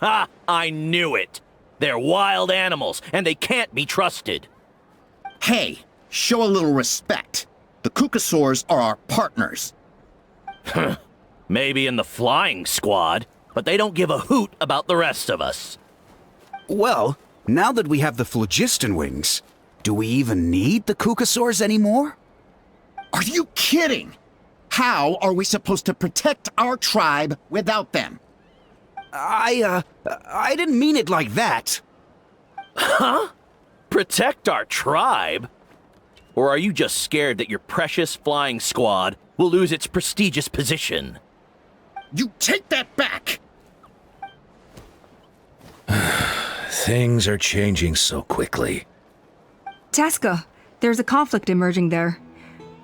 Ha! I knew it! They're wild animals, and they can't be trusted. Hey, show a little respect. The Kukusaurs are our partners. Maybe in the flying squad, but they don't give a hoot about the rest of us. Well, now that we have the phlogiston wings, do we even need the Kukusaurs anymore? Are you kidding? How are we supposed to protect our tribe without them? I didn't mean it like that. Huh? Protect our tribe? Or are you just scared that your precious flying squad will lose its prestigious position? You take that back! Things are changing so quickly. Tasca, there's a conflict emerging there.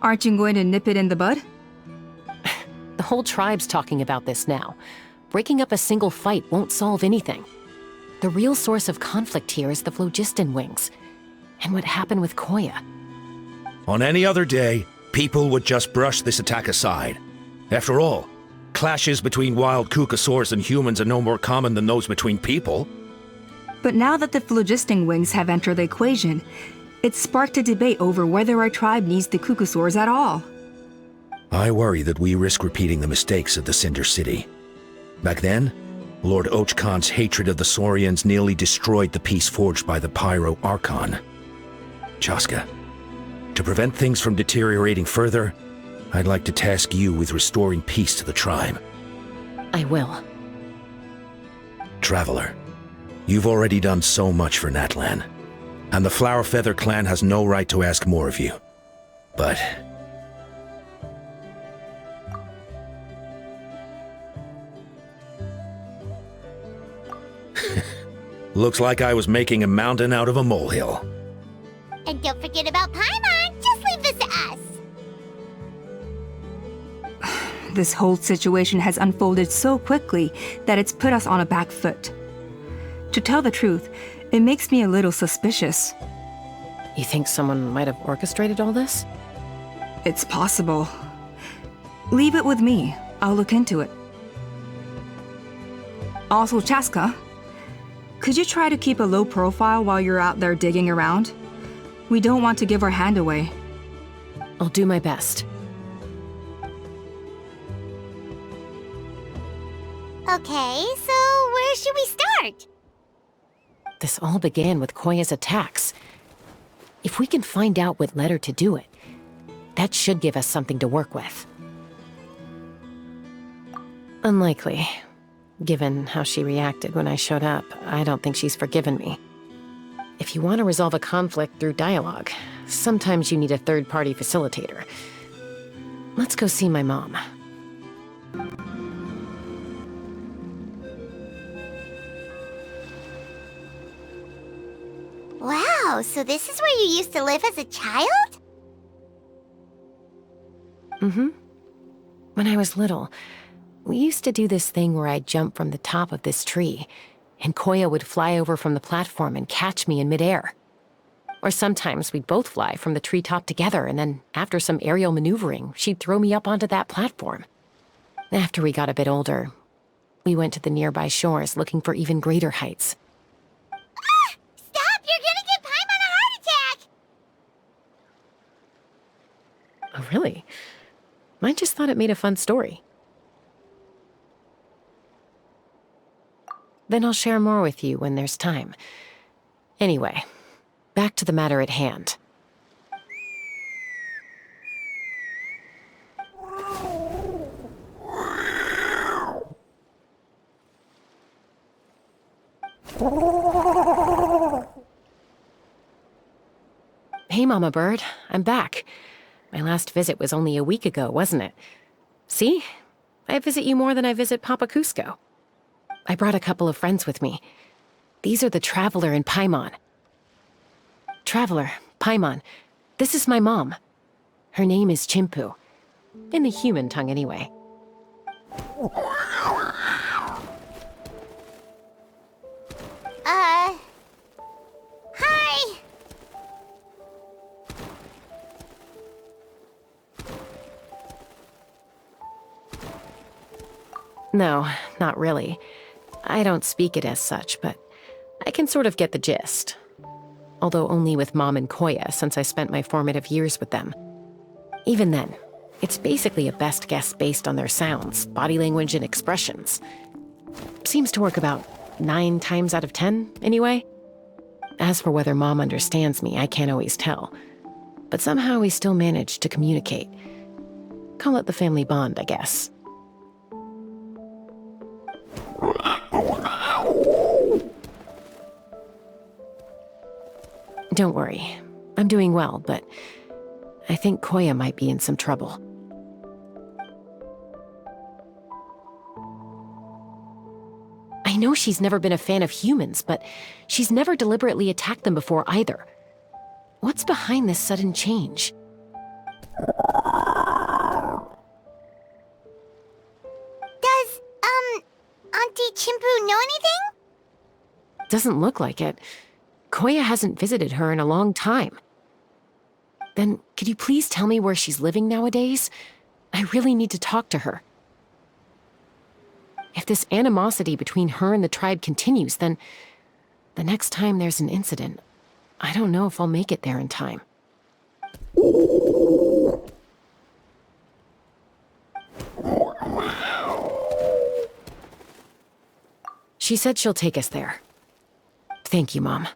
Aren't you going to nip it in the bud? The whole tribe's talking about this now. Breaking up a single fight won't solve anything. The real source of conflict here is the phlogiston wings, and what happened with Koya. On any other day, people would just brush this attack aside. After all, clashes between wild Kukusaurs and humans are no more common than those between people. But now that the phlogiston wings have entered the equation, it's sparked a debate over whether our tribe needs the Kukusaurs at all. I worry that we risk repeating the mistakes of the Cinder City. Back then, Lord Ochkan's hatred of the Saurians nearly destroyed the peace forged by the Pyro Archon. Chaska, to prevent things from deteriorating further, I'd like to task you with restoring peace to the tribe. I will. Traveler, you've already done so much for Natlan, and the Flower Feather clan has no right to ask more of you. But Looks like I was making a mountain out of a molehill. And don't forget about Paimon. Just leave this to us. This whole situation has unfolded so quickly that it's put us on a back foot. To tell the truth, it makes me a little suspicious. You think someone might have orchestrated all this? It's possible. Leave it with me. I'll look into it. Also, Chaska, could you try to keep a low profile while you're out there digging around? We don't want to give our hand away. I'll do my best. Okay, so where should we start? This all began with Koya's attacks. If we can find out what led her to do it, that should give us something to work with. Unlikely. Given how she reacted when I showed up, I don't think she's forgiven me. If you want to resolve a conflict through dialogue, sometimes you need a third-party facilitator. Let's go see my mom. Wow, so this is where you used to live as a child? Mm-hmm. When I was little, we used to do this thing where I'd jump from the top of this tree, and Koya would fly over from the platform and catch me in midair. Or sometimes we'd both fly from the treetop together, and then after some aerial maneuvering, she'd throw me up onto that platform. After we got a bit older, we went to the nearby shores looking for even greater heights. Ah! Stop! You're gonna give Paimon a heart attack! Oh, really? I just thought it made a fun story. Then I'll share more with you when there's time. Anyway, back to the matter at hand. Hey, Mama Bird, I'm back. My last visit was only a week ago, wasn't it? See? I visit you more than I visit Papa Cusco. I brought a couple of friends with me. These are the Traveler and Paimon. Traveler, Paimon, this is my mom. Her name is Chimpu. In the human tongue, anyway. Hi! No, not really. I don't speak it as such, but I can sort of get the gist. Although only with Mom and Koya, since I spent my formative years with them. Even then, it's basically a best guess based on their sounds, body language, and expressions. Seems to work about 9 times out of 10, anyway. As for whether Mom understands me, I can't always tell. But somehow we still manage to communicate. Call it the family bond, I guess. Don't worry. I'm doing well, but I think Koya might be in some trouble. I know she's never been a fan of humans, but she's never deliberately attacked them before either. What's behind this sudden change? Does, Auntie Chimpu know anything? Doesn't look like it. Koya hasn't visited her in a long time. Then, could you please tell me where she's living nowadays? I really need to talk to her. If this animosity between her and the tribe continues, then the next time there's an incident, I don't know if I'll make it there in time. She said she'll take us there. Thank you, Mom.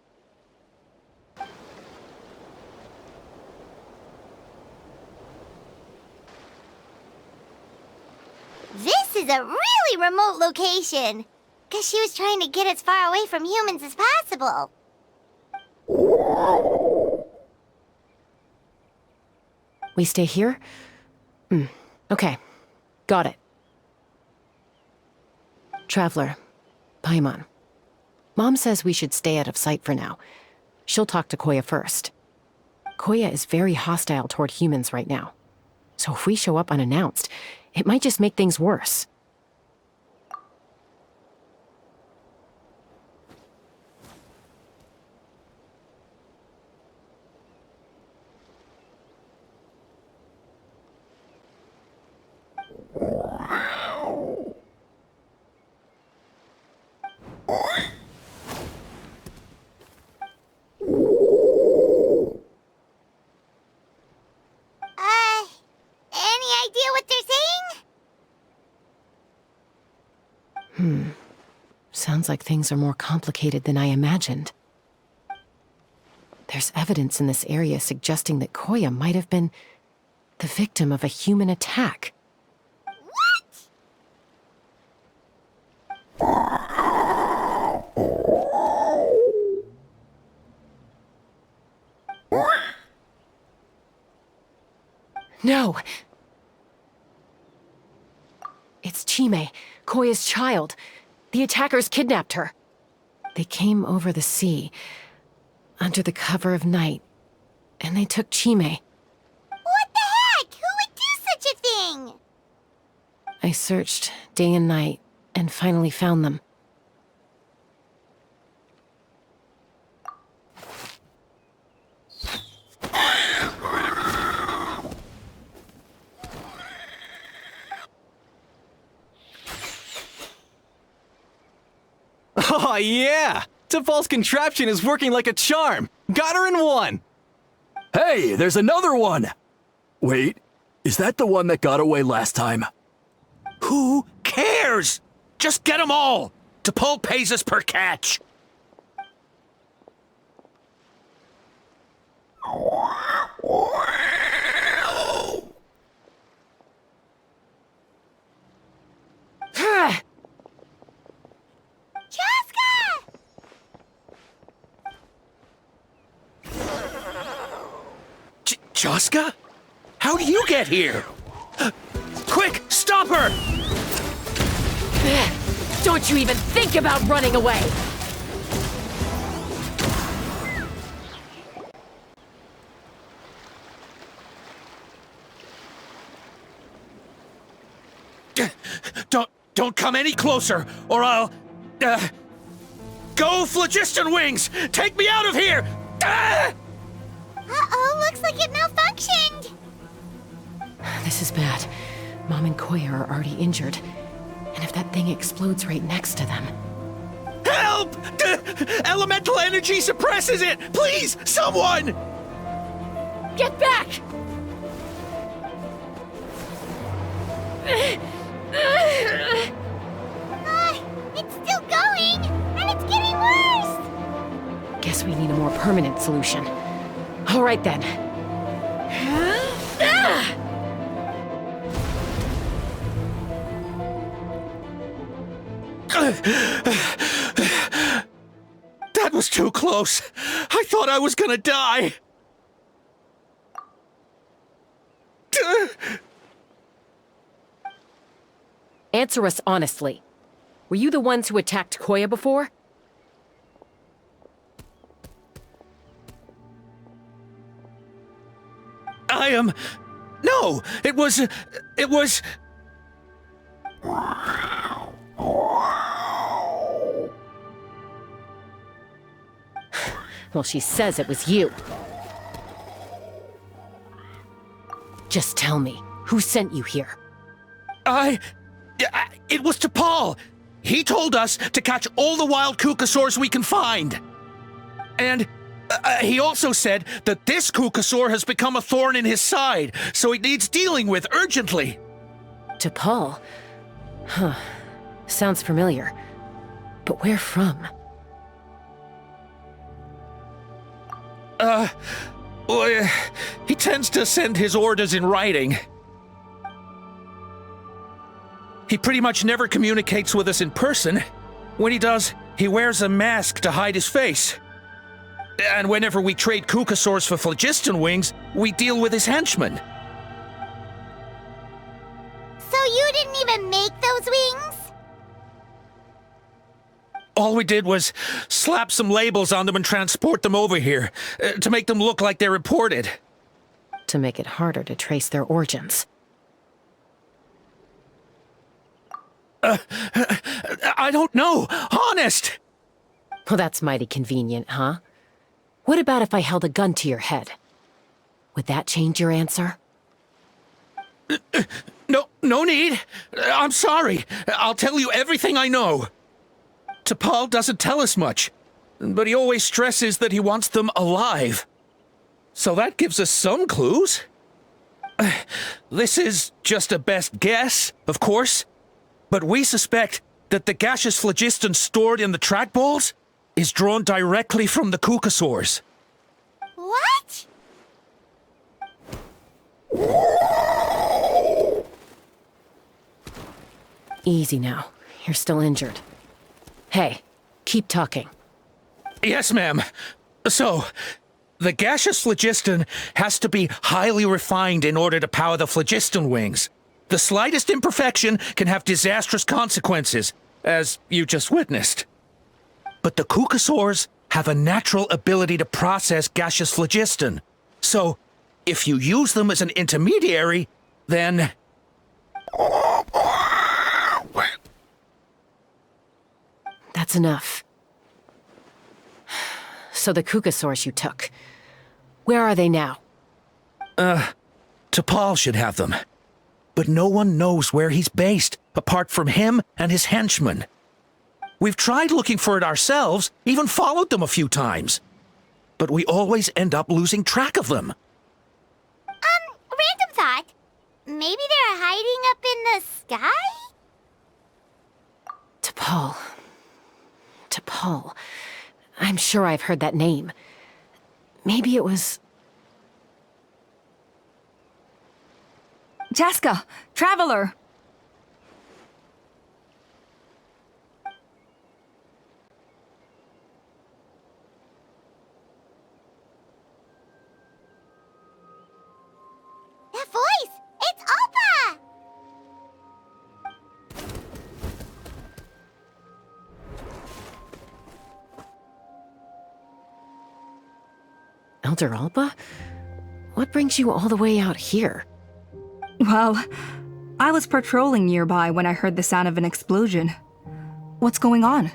This is a really remote location. Guess she was trying to get as far away from humans as possible. We stay here? Okay. Got it. Traveler, Paimon, Mom says we should stay out of sight for now. She'll talk to Koya first. Koya is very hostile toward humans right now. So if we show up unannounced, it might just make things worse. Any idea what they're saying? Sounds like things are more complicated than I imagined. There's evidence in this area suggesting that Koya might have been the victim of a human attack. No! It's Chime, Koya's child. The attackers kidnapped her. They came over the sea, under the cover of night, and they took Chime. What the heck? Who would do such a thing? I searched day and night, and finally found them. Oh, yeah! T'Pol's contraption is working like a charm! Got her in one! Hey, there's another one! Wait, is that the one that got away last time? Who cares? Just get them all! T'Pol pays us per catch. Joska? How do you get here? Quick, stop her! Don't you even think about running away! Don't come any closer, or I'll... Go, Phlogiston Wings! Take me out of here! Uh-oh, looks like it malfunctioned! This is bad. Mom and Koya are already injured. And if that thing explodes right next to them... Help! Elemental energy suppresses it! Please, someone! Get back! It's still going! And it's getting worse! Guess we need a more permanent solution. All right then. That was too close. I thought I was gonna die. Answer us honestly. Were you the ones who attacked Koya before? I am... No, it was... Well, she says it was you. Just tell me, who sent you here? It was T'Pol. He told us to catch all the wild Kukasaurs we can find. And he also said that this Kukasaur has become a thorn in his side, so it needs dealing with urgently. T'Pol? Huh. Sounds familiar. But where from? Well, he tends to send his orders in writing. He pretty much never communicates with us in person. When he does, he wears a mask to hide his face. And whenever we trade Kukasaurs for Phlogiston Wings, we deal with his henchmen. So you didn't even make those wings? All we did was slap some labels on them and transport them over here, to make them look like they're imported. To make it harder to trace their origins. I don't know, honest! Well, that's mighty convenient, huh? What about if I held a gun to your head? Would that change your answer? No need. I'm sorry. I'll tell you everything I know. T'Pol doesn't tell us much, but he always stresses that he wants them alive. So that gives us some clues. This is just a best guess, of course, but we suspect that the gaseous phlogiston stored in the trackballs is drawn directly from the Kukasaurs. What? Easy now. You're still injured. Hey, keep talking. Yes, ma'am. So, the gaseous phlogiston has to be highly refined in order to power the phlogiston wings. The slightest imperfection can have disastrous consequences, as you just witnessed. But the Kukasaurs have a natural ability to process gaseous phlogiston. So, if you use them as an intermediary, then... That's enough. So the Kukasaurs you took, where are they now? T'Pol should have them. But no one knows where he's based, apart from him and his henchmen. We've tried looking for it ourselves, even followed them a few times. But we always end up losing track of them. Random thought. Maybe they're hiding up in the sky? T'Pol. T'Pol. I'm sure I've heard that name. Maybe it was... Chaska! Traveler! That voice! It's Alpa! Elder Alpa? What brings you all the way out here? Well, I was patrolling nearby when I heard the sound of an explosion. What's going on?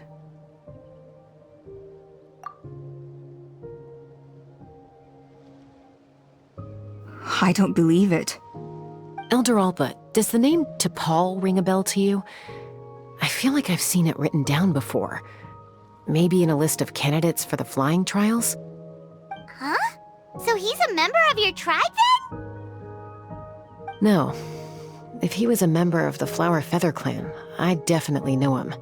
I don't believe it. Elder Alpa, does the name T'Pol ring a bell to you? I feel like I've seen it written down before. Maybe in a list of candidates for the flying trials? Huh? So he's a member of your tribe then? No. If he was a member of the Flower Feather Clan, I'd definitely know him.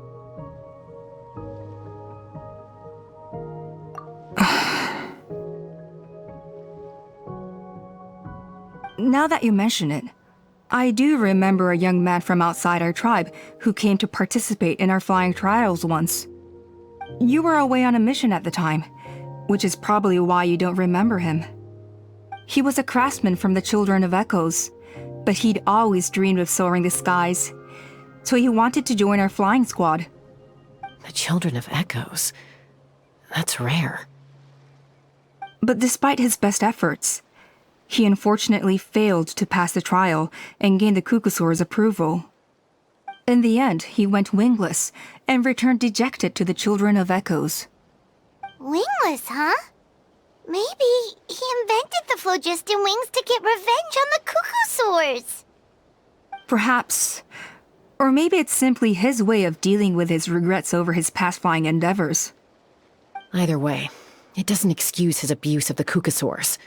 Now that you mention it, I do remember a young man from outside our tribe who came to participate in our flying trials once. You were away on a mission at the time, which is probably why you don't remember him. He was a craftsman from the Children of Echoes, but he'd always dreamed of soaring the skies, so he wanted to join our flying squad. The Children of Echoes? That's rare. But despite his best efforts, he unfortunately failed to pass the trial and gain the Kukasaur's approval. In the end, he went wingless and returned dejected to the Children of Echoes. Wingless, huh? Maybe he invented the phlogiston wings to get revenge on the Kukasaurs. Perhaps. Or maybe it's simply his way of dealing with his regrets over his past flying endeavors. Either way, it doesn't excuse his abuse of the Kukasaurs.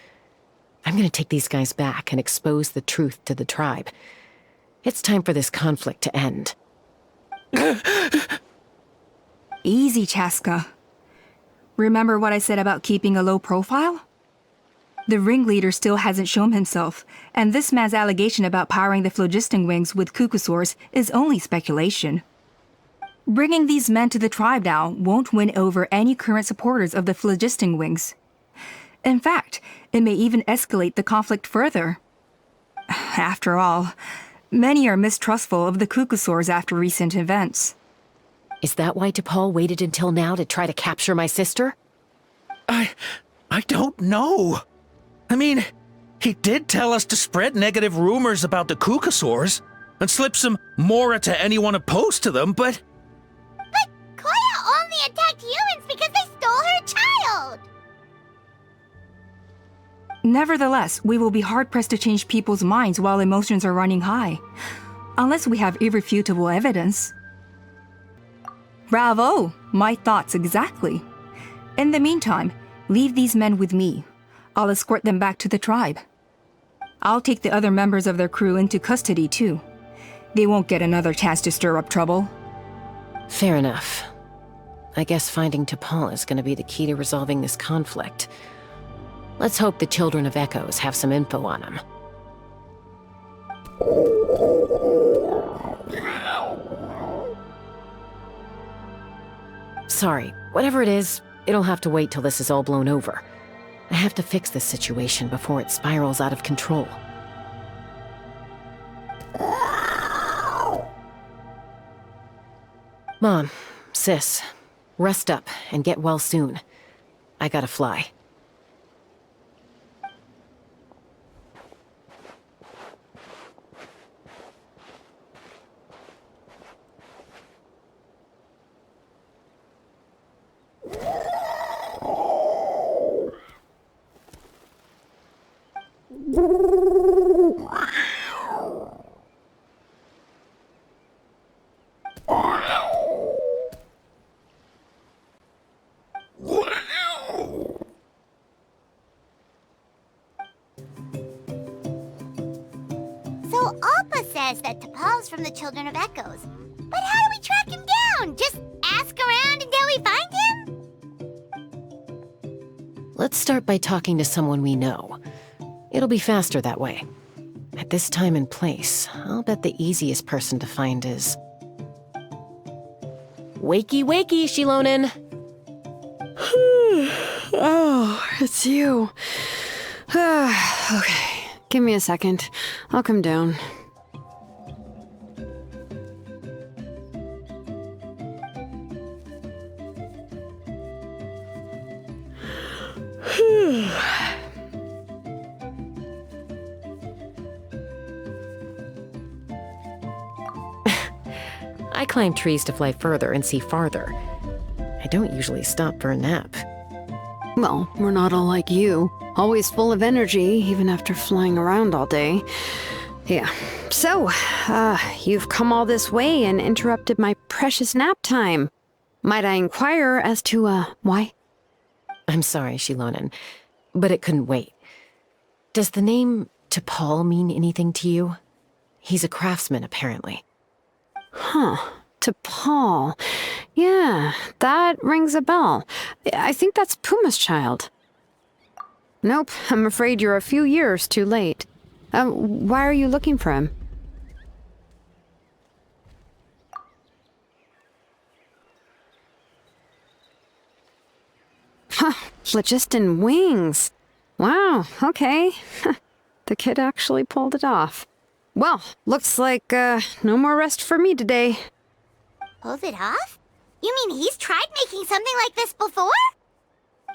I'm gonna take these guys back and expose the truth to the tribe. It's time for this conflict to end. Easy, Chaska. Remember what I said about keeping a low profile? The ringleader still hasn't shown himself, and this man's allegation about powering the phlogiston wings with Kukasaurs is only speculation. Bringing these men to the tribe now won't win over any current supporters of the phlogiston wings. In fact, it may even escalate the conflict further. After all, many are mistrustful of the Kukasaurs after recent events. Is that why T'Pol waited until now to try to capture my sister? I don't know. I mean, he did tell us to spread negative rumors about the Cucusaurs and slip some mora to anyone opposed to them, but... But Koya only attacked humans because they stole her child! Nevertheless, we will be hard-pressed to change people's minds while emotions are running high. Unless we have irrefutable evidence. Bravo! My thoughts exactly. In the meantime, leave these men with me. I'll escort them back to the tribe. I'll take the other members of their crew into custody too. They won't get another chance to stir up trouble. Fair enough. I guess finding T'Pol is gonna be the key to resolving this conflict. Let's hope the Children of Echoes have some info on him. Sorry, whatever it is, it'll have to wait till this is all blown over. I have to fix this situation before it spirals out of control. Mom, Sis, rest up and get well soon. I gotta fly. So Alpa says that T'Pol's from the Children of Echoes. But how do we track him down? Just ask around until we find him? Let's start by talking to someone we know. It'll be faster that way. At this time and place, I'll bet the easiest person to find is... Wakey, wakey, Shilonen! Oh, it's you. Okay, give me a second. I'll come down. I climb trees to fly further and see farther. I don't usually stop for a nap. Well, we're not all like you. Always full of energy, even after flying around all day. Yeah. So, you've come all this way and interrupted my precious nap time. Might I inquire as to, why? I'm sorry, Shilonen, but it couldn't wait. Does the name T'Pol mean anything to you? He's a craftsman, apparently. Huh. T'Pol. Yeah, that rings a bell. I think that's Puma's child. Nope, I'm afraid you're a few years too late. Why are you looking for him? Huh, phlogiston wings. Wow, okay. The kid actually pulled it off. Well, looks like, no more rest for me today. Pulled it off? You mean he's tried making something like this before?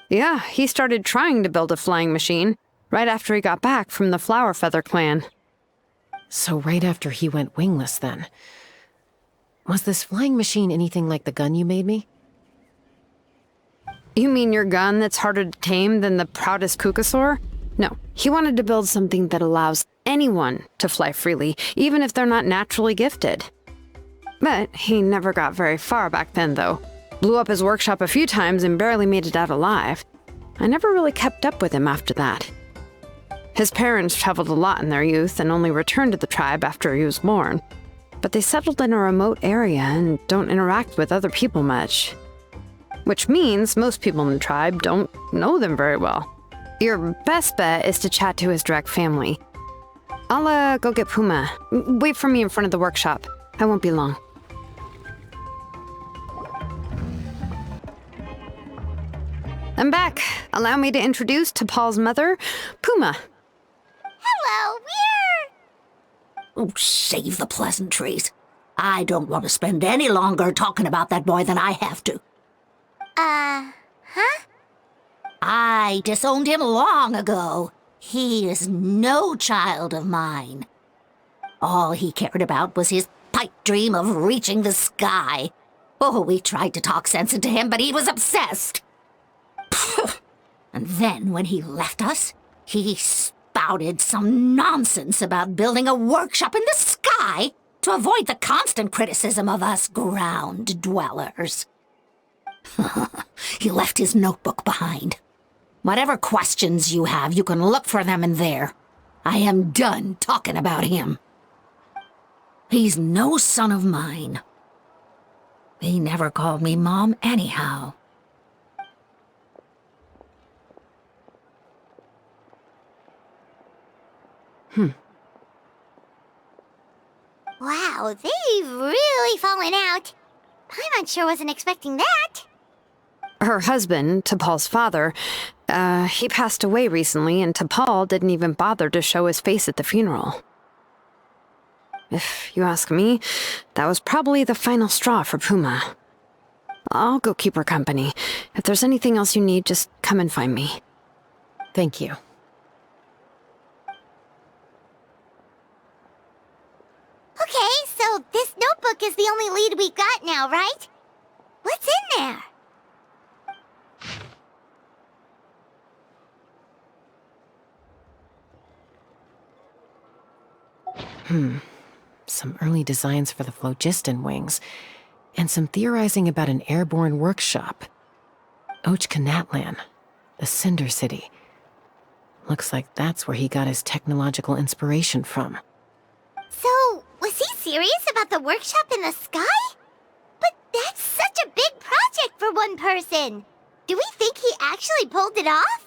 Yeah, he started trying to build a flying machine right after he got back from the Flower Feather clan. So right after he went wingless, then. Was this flying machine anything like the gun you made me? You mean your gun that's harder to tame than the proudest Cucusaur? No, he wanted to build something that allows anyone to fly freely, even if they're not naturally gifted. But he never got very far back then, though. Blew up his workshop a few times and barely made it out alive. I never really kept up with him after that. His parents traveled a lot in their youth and only returned to the tribe after he was born. But they settled in a remote area and don't interact with other people much. Which means most people in the tribe don't know them very well. Your best bet is to chat to his direct family. I'll, go get Puma. Wait for me in front of the workshop. I won't be long. I'm back. Allow me to introduce T'Pol's mother, Puma. Hello, we're... Oh, save the pleasantries. I don't want to spend any longer talking about that boy than I have to. Huh? I disowned him long ago. He is no child of mine. All he cared about was his pipe dream of reaching the sky. Oh, we tried to talk sense into him, but he was obsessed. And then when he left us, he spouted some nonsense about building a workshop in the sky to avoid the constant criticism of us ground dwellers. He left his notebook behind. Whatever questions you have, you can look for them in there. I am done talking about him. He's no son of mine. He never called me Mom anyhow. Wow, they've really fallen out. Paimon sure wasn't expecting that. Her husband, T'Pol's father, he passed away recently, and T'Pol didn't even bother to show his face at the funeral. If you ask me, that was probably the final straw for Puma. I'll go keep her company. If there's anything else you need, just come and find me. Thank you. Okay, so this notebook is the only lead we got now, right? What's in there? Some early designs for the phlogiston wings, and some theorizing about an airborne workshop. Ochkanatlan, the Cinder City. Looks like that's where he got his technological inspiration from. So, was he serious about the workshop in the sky? But that's such a big project for one person. Do we think he actually pulled it off?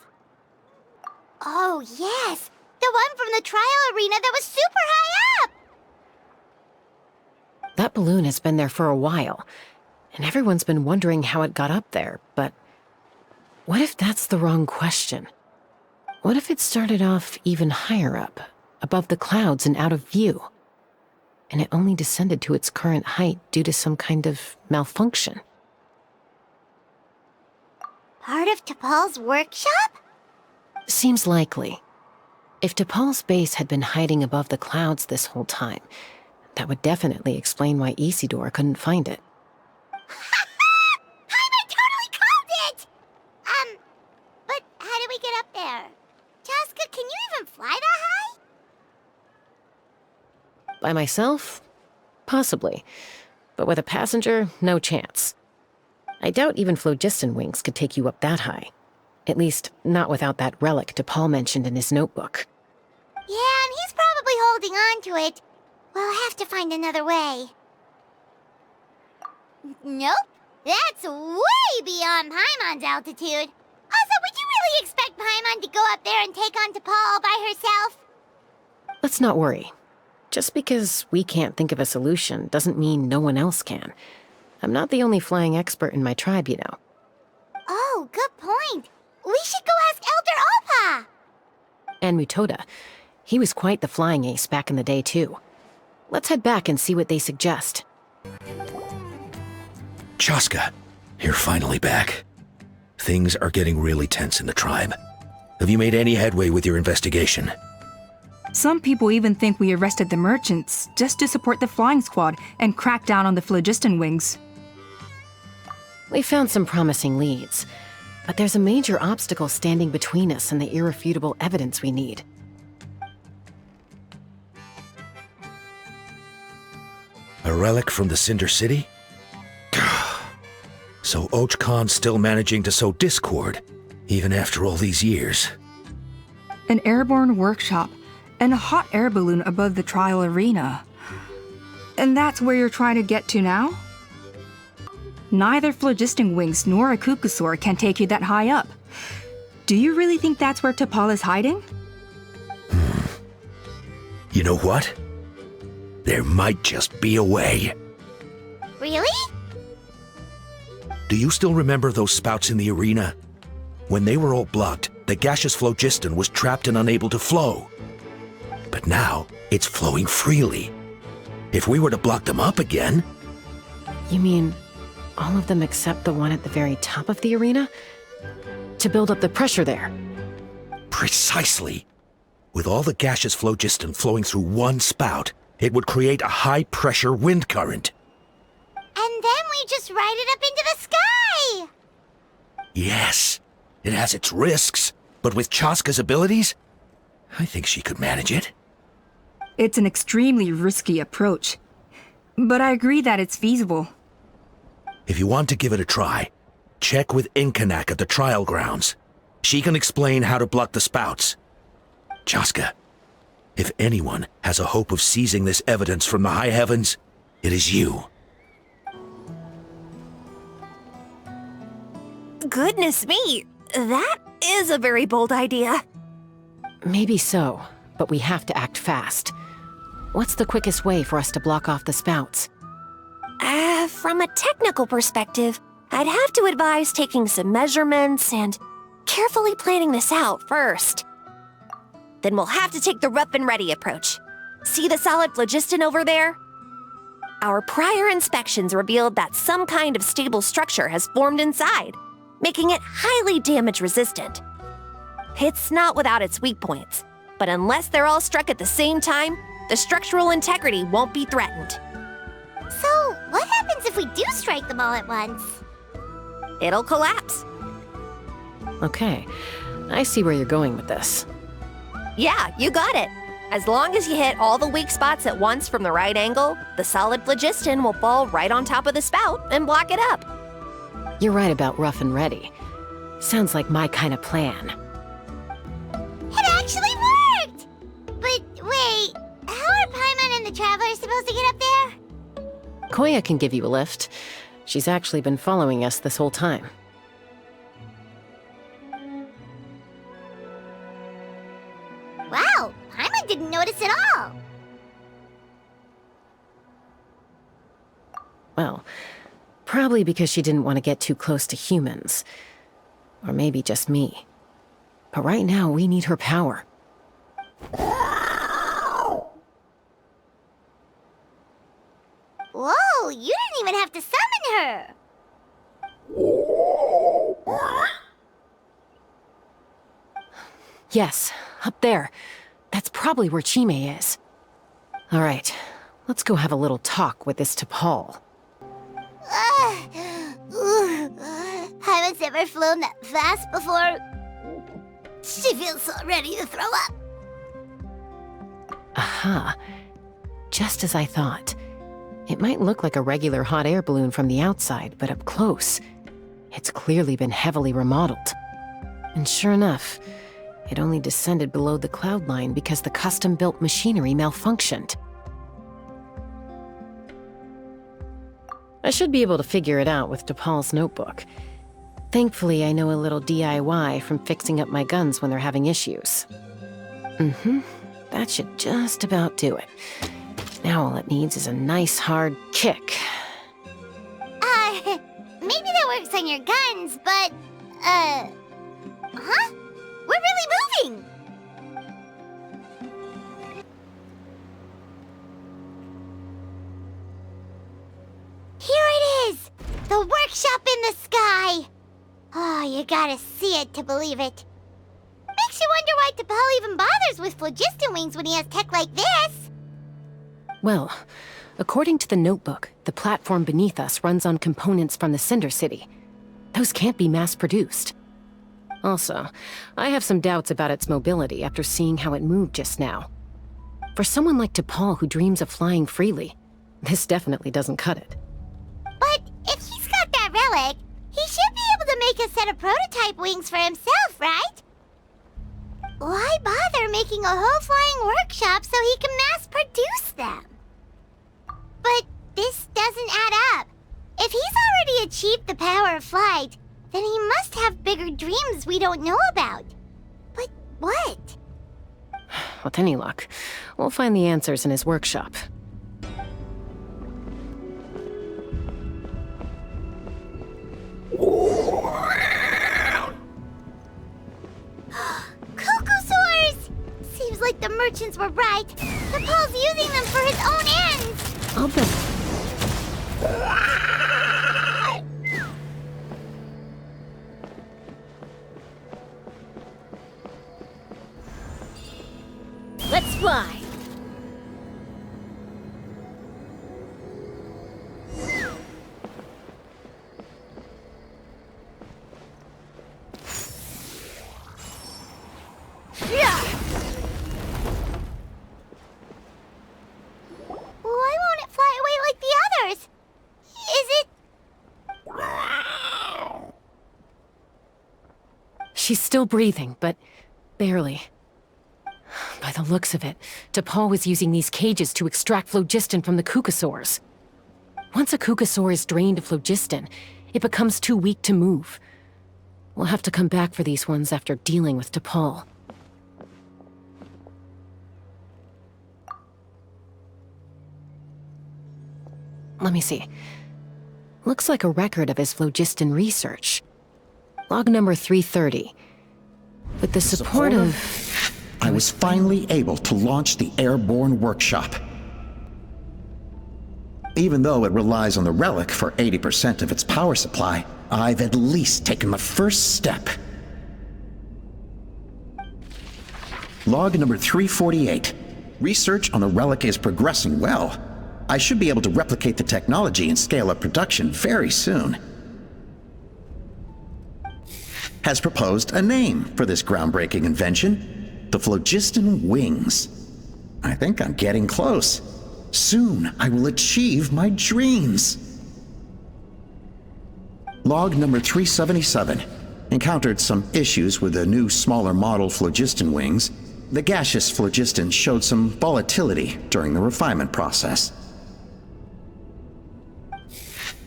Oh, yes. The one from the trial arena that was super high up! That balloon has been there for a while, and everyone's been wondering how it got up there, but what if that's the wrong question? What if it started off even higher up, above the clouds and out of view, and it only descended to its current height due to some kind of malfunction? Part of T'Pol's workshop? Seems likely. If T'Pol's base had been hiding above the clouds this whole time, that would definitely explain why Isidore couldn't find it. I totally called it! But how did we get up there? Chaska, can you even fly that high? By myself? Possibly. But with a passenger, no chance. I doubt even phlogiston wings could take you up that high. At least, not without that relic T'Pol mentioned in his notebook. Yeah, and he's probably holding on to it. We'll have to find another way. Nope. That's way beyond Paimon's altitude. Also, would you really expect Paimon to go up there and take on T'Pol all by herself? Let's not worry. Just because we can't think of a solution doesn't mean no one else can. I'm not the only flying expert in my tribe, you know. Oh, good point. We should go ask Elder Alpa! And Mutoda. He was quite the flying ace back in the day, too. Let's head back and see what they suggest. Chaska, you're finally back. Things are getting really tense in the tribe. Have you made any headway with your investigation? Some people even think we arrested the merchants just to support the flying squad and crack down on the phlogiston wings. We found some promising leads, but there's a major obstacle standing between us and the irrefutable evidence we need. A relic from the Cinder City? So Ochkan's still managing to sow discord, even after all these years. An airborne workshop and a hot air balloon above the trial arena. And that's where you're trying to get to now? Neither phlogiston wings nor a Kukusaur can take you that high up. Do you really think that's where T'Pol is hiding? You know what? There might just be a way. Really? Do you still remember those spouts in the arena? When they were all blocked, the gaseous phlogiston was trapped and unable to flow. But now, it's flowing freely. If we were to block them up again... You mean all of them except the one at the very top of the arena? To build up the pressure there? Precisely. With all the gaseous phlogiston flowing through one spout, it would create a high-pressure wind current. And then we just ride it up into the sky! Yes, it has its risks, but with Chaska's abilities, I think she could manage it. It's an extremely risky approach, but I agree that it's feasible. If you want to give it a try, check with Inkanak at the trial grounds. She can explain how to block the spouts. Chaska, if anyone has a hope of seizing this evidence from the high heavens, it is you. Goodness me, that is a very bold idea. Maybe so, but we have to act fast. What's the quickest way for us to block off the spouts? From a technical perspective, I'd have to advise taking some measurements and carefully planning this out first. Then we'll have to take the rough and ready approach. See the solid phlogiston over there? Our prior inspections revealed that some kind of stable structure has formed inside, making it highly damage resistant. It's not without its weak points, but unless they're all struck at the same time, the structural integrity won't be threatened. So, what happens if we do strike them all at once? It'll collapse. Okay, I see where you're going with this. Yeah, you got it. As long as you hit all the weak spots at once from the right angle, the solid phlogiston will fall right on top of the spout and block it up. You're right about rough and ready. Sounds like my kind of plan. It actually worked! But wait, how are Paimon and the Travelers supposed to get up there? Koya can give you a lift. She's actually been following us this whole time. Wow, Paimon didn't notice at all. Well, probably because she didn't want to get too close to humans. Or maybe just me. But right now, we need her power. Whoa, you didn't even have to summon her! Yes, up there. That's probably where Chime is. All right, let's go have a little talk with this T'Pol. Haven't ever flown that fast before. She feels so ready to throw up. Aha. Just as I thought. It might look like a regular hot air balloon from the outside, but up close, it's clearly been heavily remodeled. And sure enough, it only descended below the cloud line because the custom-built machinery malfunctioned. I should be able to figure it out with T'Pol's notebook. Thankfully, I know a little DIY from fixing up my guns when they're having issues. That should just about do it. Now all it needs is a nice hard kick. Maybe that works on your guns, but, huh? We're really moving! Here it is! The workshop in the sky! Oh, you gotta see it to believe it. Makes you wonder why T'Pol even bothers with phlogiston wings when he has tech like this. Well, according to the notebook, the platform beneath us runs on components from the Cinder City. Those can't be mass-produced. Also, I have some doubts about its mobility after seeing how it moved just now. For someone like T'Pol who dreams of flying freely, this definitely doesn't cut it. But if he's got that relic, he should be able to make a set of prototype wings for himself, right? Why bother making a whole flying workshop so he can mass-produce them? But this doesn't add up. If he's already achieved the power of flight, then he must have bigger dreams we don't know about. But what? With any luck, we'll find the answers in his workshop. Cuckoosaurs! Seems like the merchants were right. T'Pol's using them for his own ends. I'll bet. Let's fly. Why won't it fly away like the others? Is it... She's still breathing, but barely. By the looks of it, T'Pol was using these cages to extract phlogiston from the Kukasaurs. Once a Kukasaur is drained of phlogiston, it becomes too weak to move. We'll have to come back for these ones after dealing with T'Pol. Let me see. Looks like a record of his phlogiston research. Log number 330. With the support of... I was finally able to launch the airborne workshop. Even though it relies on the relic for 80% of its power supply, I've at least taken my first step. Log number 348. Research on the relic is progressing well. I should be able to replicate the technology and scale up production very soon. Has proposed a name for this groundbreaking invention. The phlogiston wings. I think I'm getting close. Soon I will achieve my dreams. Log number 377. Encountered some issues with the new smaller model phlogiston wings. The gaseous phlogiston showed some volatility during the refinement process.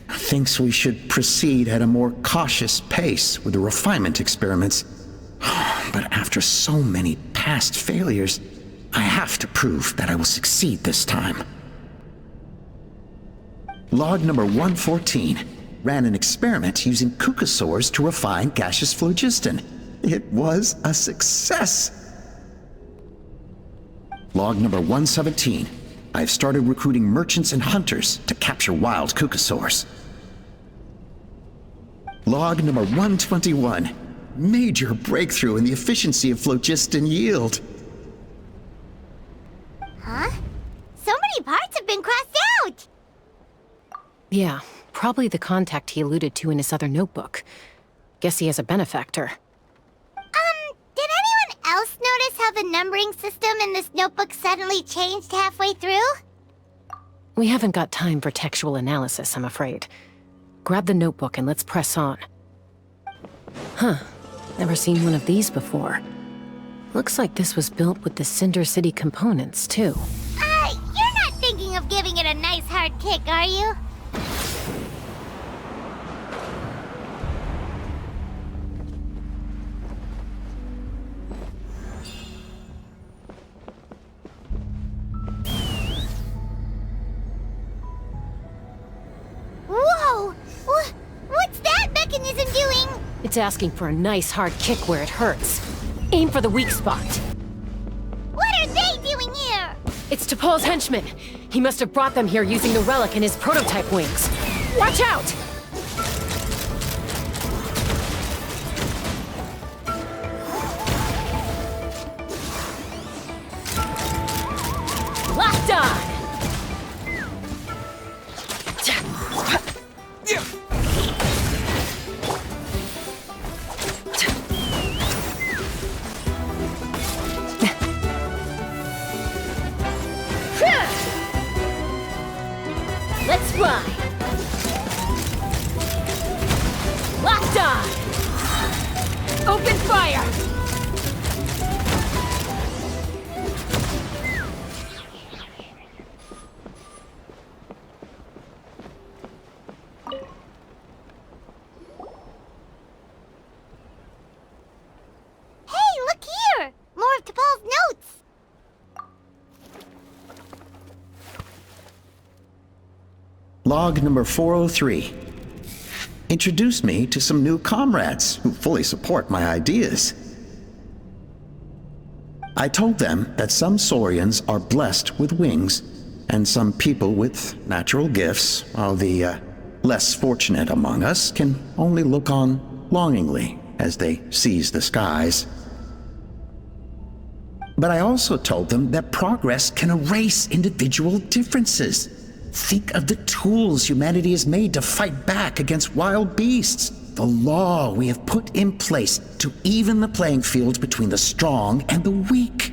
Thinks we should proceed at a more cautious pace with the refinement experiments. But after so many past failures, I have to prove that I will succeed this time. Log number 114. Ran an experiment using Kukasaurs to refine gaseous phlogiston. It was a success. Log number 117. I've started recruiting merchants and hunters to capture wild Kukasaurs. Log number 121. Major breakthrough in the efficiency of phlogiston yield. Huh? So many parts have been crossed out! Yeah, probably the contact he alluded to in his other notebook. Guess he has a benefactor. Did anyone else notice how the numbering system in this notebook suddenly changed halfway through? We haven't got time for textual analysis, I'm afraid. Grab the notebook and let's press on. Huh. Never seen one of these before. Looks like this was built with the Cinder City components, too. You're not thinking of giving it a nice hard kick, are you? Whoa! What's that mechanism doing? It's asking for a nice hard kick where it hurts. Aim for the weak spot. What are they doing here? It's T'Pol's henchmen. He must have brought them here using the relic in his prototype wings. Watch out! Locked on! Let's fly! Locked on! Open fire! Hey, look here! More of T'Pol's notes! Log number 403. Introduce me to some new comrades who fully support my ideas. I told them that some Saurians are blessed with wings, and some people with natural gifts, while the less fortunate among us can only look on longingly as they seize the skies. But I also told them that progress can erase individual differences. Think of the tools humanity has made to fight back against wild beasts. The law we have put in place to even the playing field between the strong and the weak.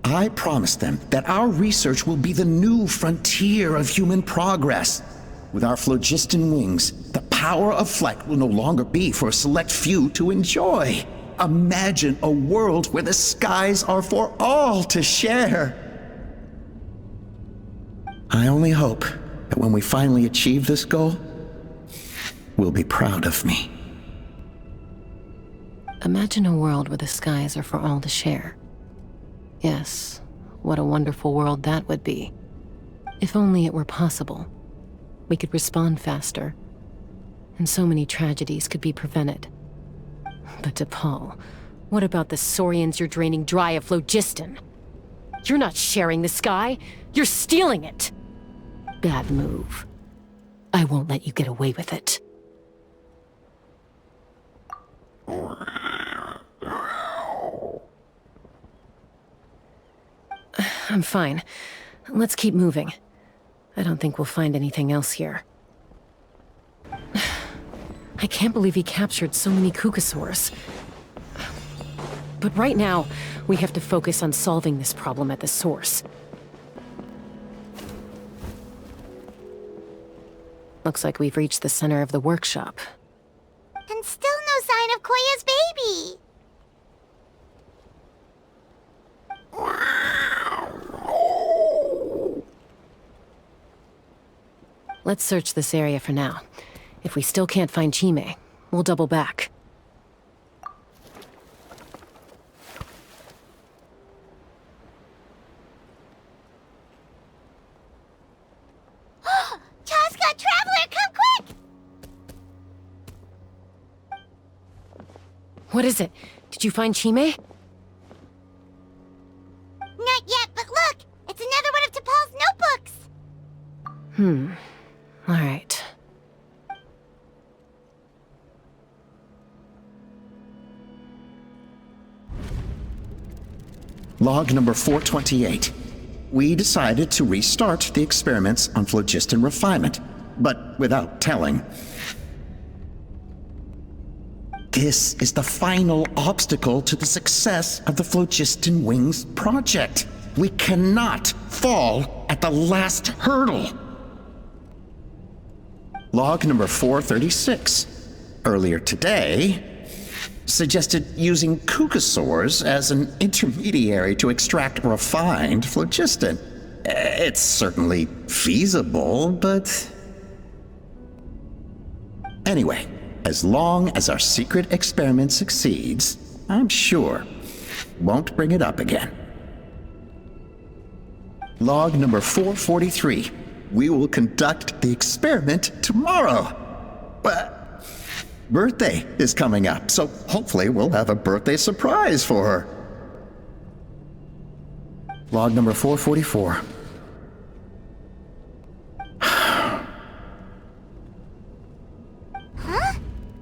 I promised them that our research will be the new frontier of human progress. With our phlogiston wings, the power of flight will no longer be for a select few to enjoy. Imagine a world where the skies are for all to share. I only hope that when we finally achieve this goal, will be proud of me. Imagine a world where the skies are for all to share. Yes, what a wonderful world that would be. If only it were possible. We could respond faster, and so many tragedies could be prevented. But DePaul, what about the saurians you're draining dry of phlogiston? You're not sharing the sky, you're stealing it! Bad move. I won't let you get away with it. I'm fine. Let's keep moving. I don't think we'll find anything else here. I can't believe he captured so many Kukasaurs. But right now, we have to focus on solving this problem at the source. Looks like we've reached the center of the workshop. And still no sign of Koya's baby! Let's search this area for now. If we still can't find Chime, we'll double back. Chaska, Traveler, come quick! What is it? Did you find Chime? Not yet, but look! It's another one of T'Pol's notebooks! All right. Log number 428. We decided to restart the experiments on phlogiston refinement, but without telling. This is the final obstacle to the success of the Phlogiston Wings project. We cannot fall at the last hurdle. Log number 436. Earlier today, suggested using Kukasaurs as an intermediary to extract refined phlogiston. It's certainly feasible, but... Anyway, as long as our secret experiment succeeds, I'm sure won't bring it up again. Log number 443. We will conduct the experiment tomorrow. But birthday is coming up, so hopefully we'll have a birthday surprise for her. Log number 444. Huh?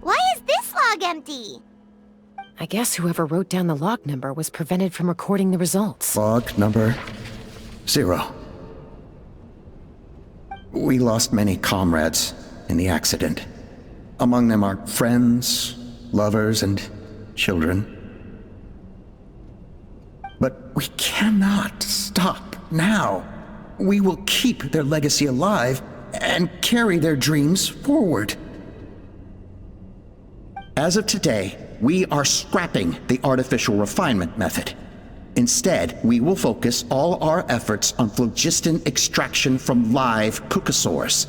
Why is this log empty? I guess whoever wrote down the log number was prevented from recording the results. Log number 0. We lost many comrades in the accident. Among them are friends, lovers, and children. But we cannot stop now. We will keep their legacy alive and carry their dreams forward. As of today, we are scrapping the artificial refinement method. Instead, we will focus all our efforts on phlogiston extraction from live Kukasaurs.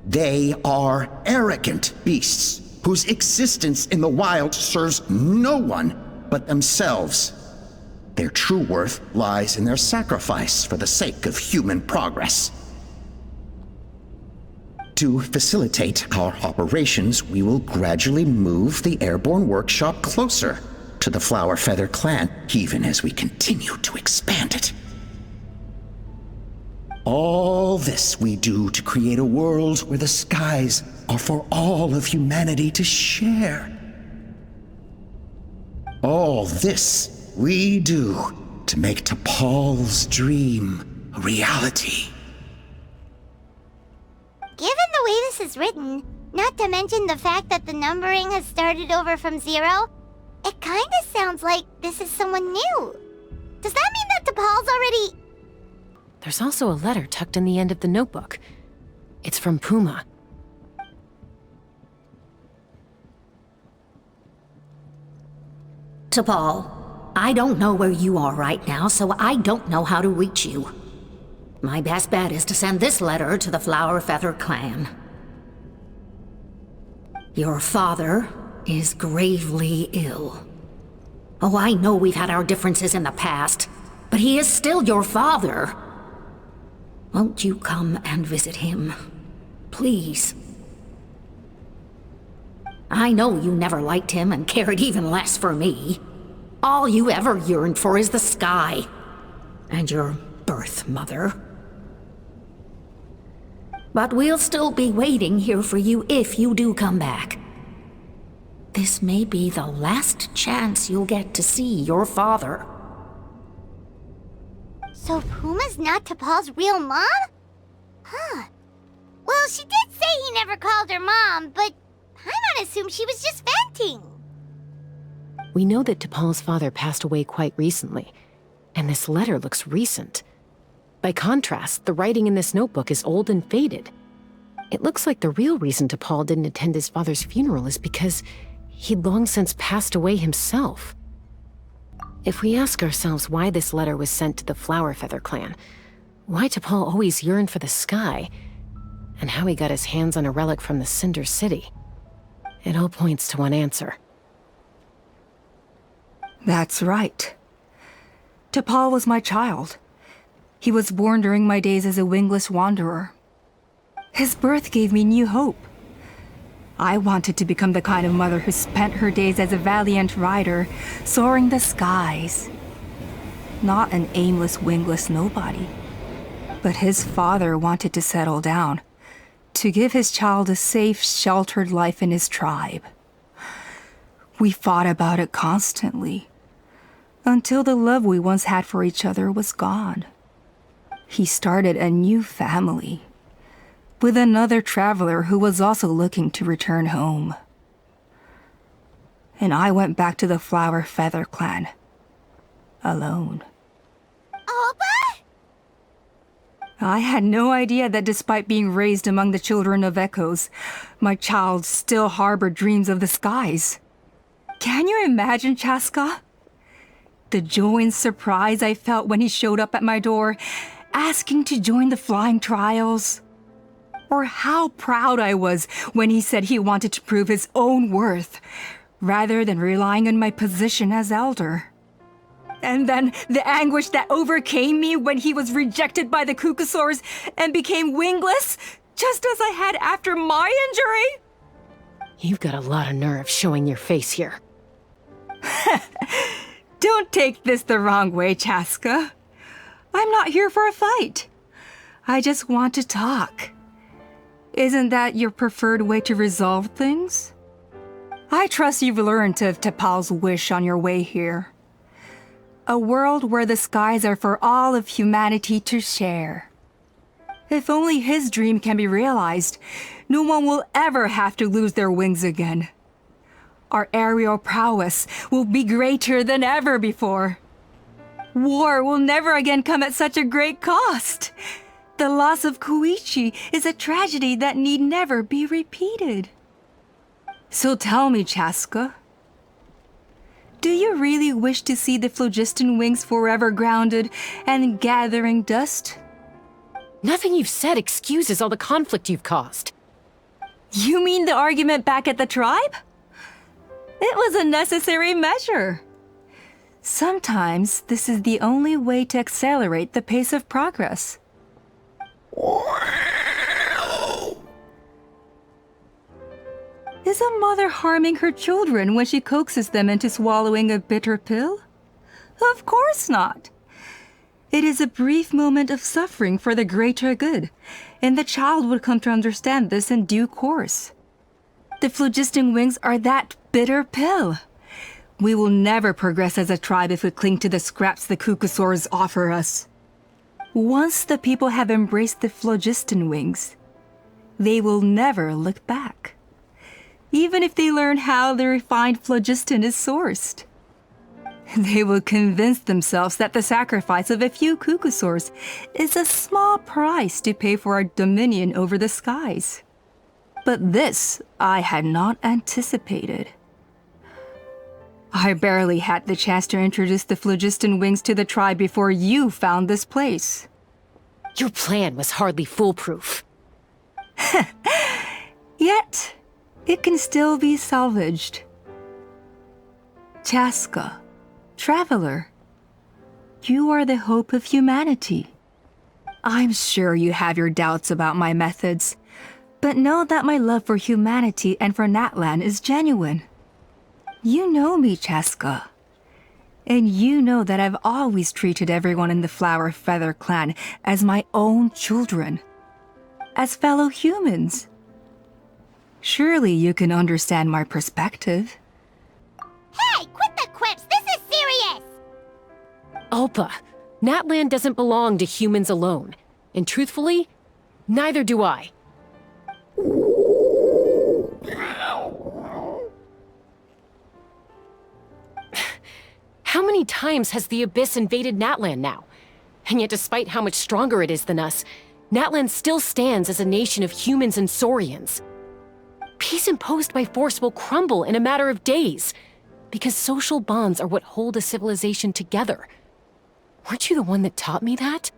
They are arrogant beasts whose existence in the wild serves no one but themselves. Their true worth lies in their sacrifice for the sake of human progress. To facilitate our operations, we will gradually move the airborne workshop closer. to the Flower Feather clan, even as we continue to expand it. All this we do to create a world where the skies are for all of humanity to share. All this we do to make T'Pol's dream a reality. Given the way this is written, not to mention the fact that the numbering has started over from 0, it kinda sounds like this is someone new. Does that mean that T'Pol's already... There's also a letter tucked in the end of the notebook. It's from Puma. T'Pol, I don't know where you are right now, so I don't know how to reach you. My best bet is to send this letter to the Flower Feather clan. Your father is gravely ill. Oh, I know we've had our differences in the past, but he is still your father. Won't you come and visit him? Please. I know you never liked him and cared even less for me. All you ever yearned for is the sky. And your birth mother. But we'll still be waiting here for you if you do come back. This may be the last chance you'll get to see your father. So Puma's not T'Pol's real mom? Huh. Well, she did say he never called her mom, but I might assume she was just venting. We know that T'Pol's father passed away quite recently, and this letter looks recent. By contrast, the writing in this notebook is old and faded. It looks like the real reason T'Pol didn't attend his father's funeral is because he'd long since passed away himself. If we ask ourselves why this letter was sent to the Flower Feather clan, why T'Pol always yearned for the sky, and how he got his hands on a relic from the Cinder City, it all points to one answer. That's right. T'Pol was my child. He was born during my days as a wingless wanderer. His birth gave me new hope. I wanted to become the kind of mother who spent her days as a valiant rider, soaring the skies. Not an aimless, wingless nobody. But his father wanted to settle down, to give his child a safe, sheltered life in his tribe. We fought about it constantly, until the love we once had for each other was gone. He started a new family, with another traveler who was also looking to return home. And I went back to the Flower Feather clan, alone. Alba? I had no idea that despite being raised among the children of echoes, my child still harbored dreams of the skies. Can you imagine, Chaska? The joy and surprise I felt when he showed up at my door, asking to join the flying trials. Or how proud I was when he said he wanted to prove his own worth, rather than relying on my position as elder. And then the anguish that overcame me when he was rejected by the Cucusaurs and became wingless, just as I had after my injury. You've got a lot of nerve showing your face here. Don't take this the wrong way, Chaska. I'm not here for a fight. I just want to talk. Isn't that your preferred way to resolve things? I trust you've learned of T'Pol's wish on your way here. A world where the skies are for all of humanity to share. If only his dream can be realized, no one will ever have to lose their wings again. Our aerial prowess will be greater than ever before. War will never again come at such a great cost. The loss of Koichi is a tragedy that need never be repeated. So tell me, Chaska, do you really wish to see the phlogiston wings forever grounded and gathering dust? Nothing you've said excuses all the conflict you've caused. You mean the argument back at the tribe? It was a necessary measure. Sometimes this is the only way to accelerate the pace of progress. Is a mother harming her children when she coaxes them into swallowing a bitter pill? Of course not. It is a brief moment of suffering for the greater good, and the child would come to understand this in due course. The phlogiston wings are that bitter pill. We will never progress as a tribe if we cling to the scraps the Cucusaurs offer us. Once the people have embraced the phlogiston wings, they will never look back. Even if they learn how the refined phlogiston is sourced. They will convince themselves that the sacrifice of a few Cucusaurs is a small price to pay for our dominion over the skies. But this I had not anticipated. I barely had the chance to introduce the phlogiston wings to the tribe before you found this place. Your plan was hardly foolproof. Yet, it can still be salvaged. Chaska, traveler, you are the hope of humanity. I'm sure you have your doubts about my methods, but know that my love for humanity and for Natlan is genuine. You know me, Chaska. And you know that I've always treated everyone in the Flower Feather clan as my own children. As fellow humans. Surely you can understand my perspective. Hey, quit the quips! This is serious! Alpa, Natlan doesn't belong to humans alone. And truthfully, neither do I. How many times has the Abyss invaded Natlan now? And yet despite how much stronger it is than us, Natlan still stands as a nation of humans and Saurians. Peace imposed by force will crumble in a matter of days, because social bonds are what hold a civilization together. Weren't you the one that taught me that?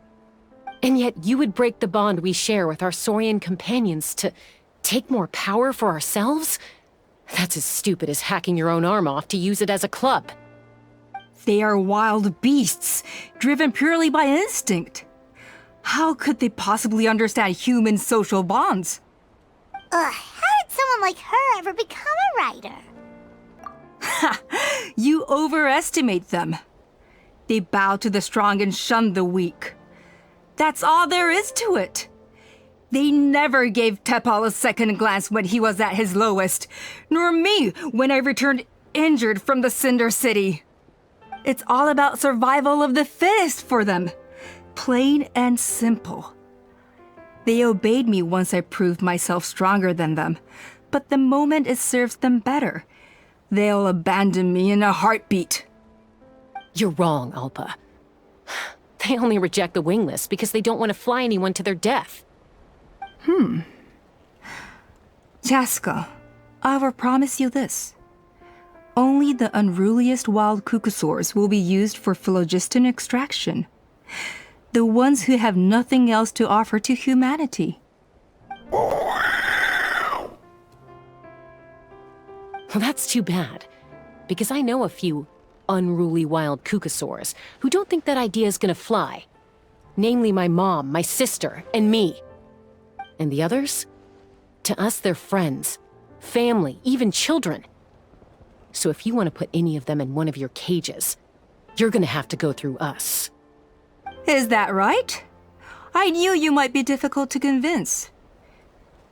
And yet you would break the bond we share with our Saurian companions to take more power for ourselves? That's as stupid as hacking your own arm off to use it as a club. They are wild beasts, driven purely by instinct. How could they possibly understand human social bonds? How did someone like her ever become a writer? Ha! You overestimate them. They bow to the strong and shun the weak. That's all there is to it. They never gave Tepal a second glance when he was at his lowest, nor me when I returned injured from the Cinder City. It's all about survival of the fittest for them. Plain and simple. They obeyed me once I proved myself stronger than them, but the moment it serves them better, they'll abandon me in a heartbeat. You're wrong, Alpa. They only reject the wingless because they don't want to fly anyone to their death. Chaska, I will promise you this. Only the unruliest wild Cucusaurs will be used for phlogiston extraction. The ones who have nothing else to offer to humanity. Well, that's too bad, because I know a few unruly wild Cucusaurs who don't think that idea is gonna fly. Namely my mom, my sister, and me. And the others? To us, they're friends, family, even children. So if you want to put any of them in one of your cages, you're gonna have to go through us. Is that right? I knew you might be difficult to convince.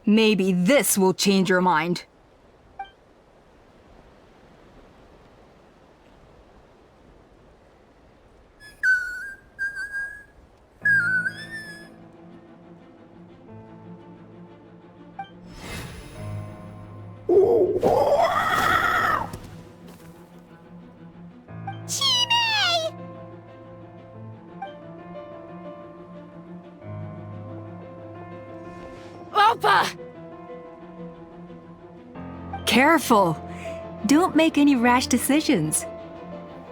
Maybe this will change your mind. Alpa! Careful! Don't make any rash decisions.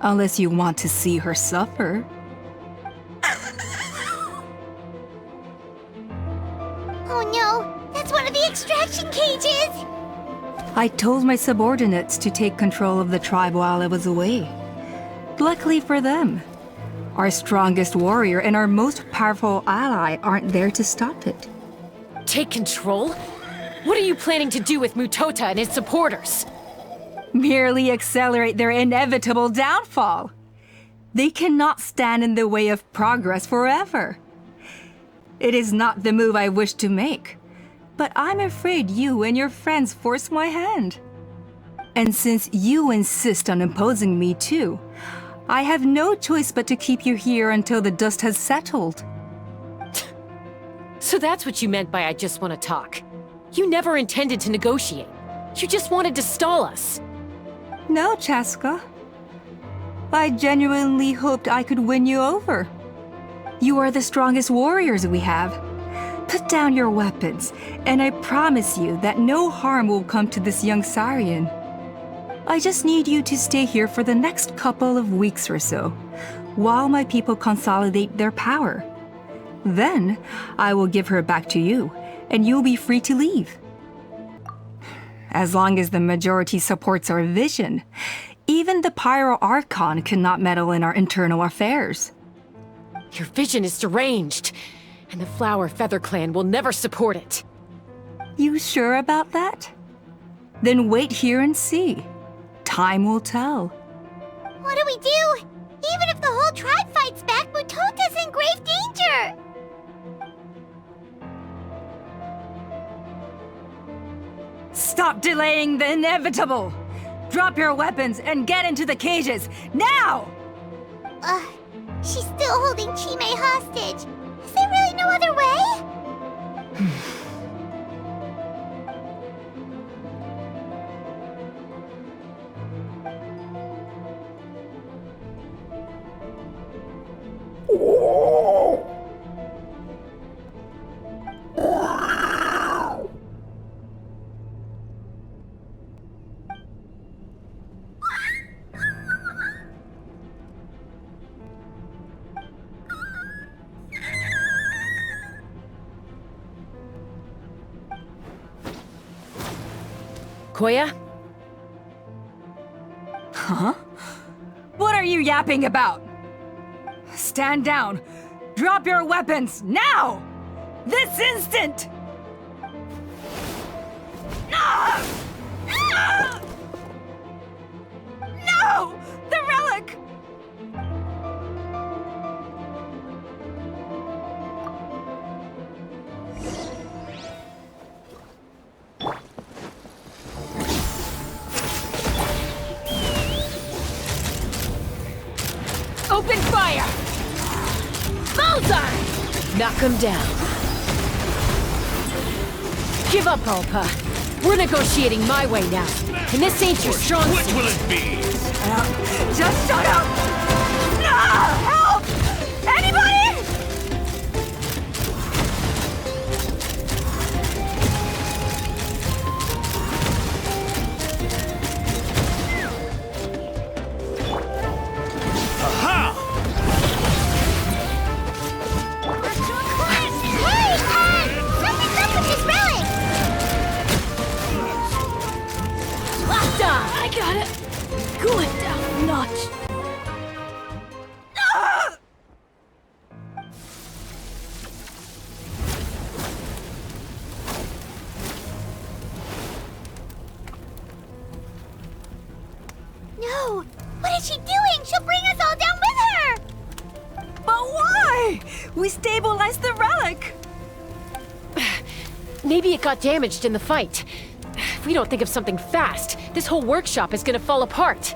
Unless you want to see her suffer. Oh no, that's one of the extraction cages! I told my subordinates to take control of the tribe while I was away. Luckily for them, our strongest warrior and our most powerful ally aren't there to stop it. Take control? What are you planning to do with Mutota and his supporters? Merely accelerate their inevitable downfall. They cannot stand in the way of progress forever. It is not the move I wish to make, but I'm afraid you and your friends force my hand. And since you insist on imposing me too, I have no choice but to keep you here until the dust has settled. So that's what you meant by I just want to talk. You never intended to negotiate. You just wanted to stall us. No, Chaska. I genuinely hoped I could win you over. You are the strongest warriors we have. Put down your weapons, and I promise you that no harm will come to this young Saurian. I just need you to stay here for the next couple of weeks or so, while my people consolidate their power. Then, I will give her back to you, and you'll be free to leave. As long as the majority supports our vision, even the Pyro Archon cannot meddle in our internal affairs. Your vision is deranged, and the Flower Feather Clan will never support it. You sure about that? Then wait here and see. Time will tell. What do we do? Even if the whole tribe fights back, Mutota's in grave danger! Stop delaying the inevitable! Drop your weapons and get into the cages, now! She's still holding Chime hostage. Is there really no other way? Koya? Huh? What are you yapping about? Stand down. Drop your weapons, now! This instant! No! The relic! Open fire! Bullseye! Knock him down. Give up, Alpa. We're negotiating my way now, and this ain't your strong suit. Which will it be? Just shut up! No! Help! Anybody? I got it. Good down notch. No! What is she doing? She'll bring us all down with her! But why? We stabilized the relic! Maybe it got damaged in the fight. If we don't think of something fast, this whole workshop is gonna fall apart.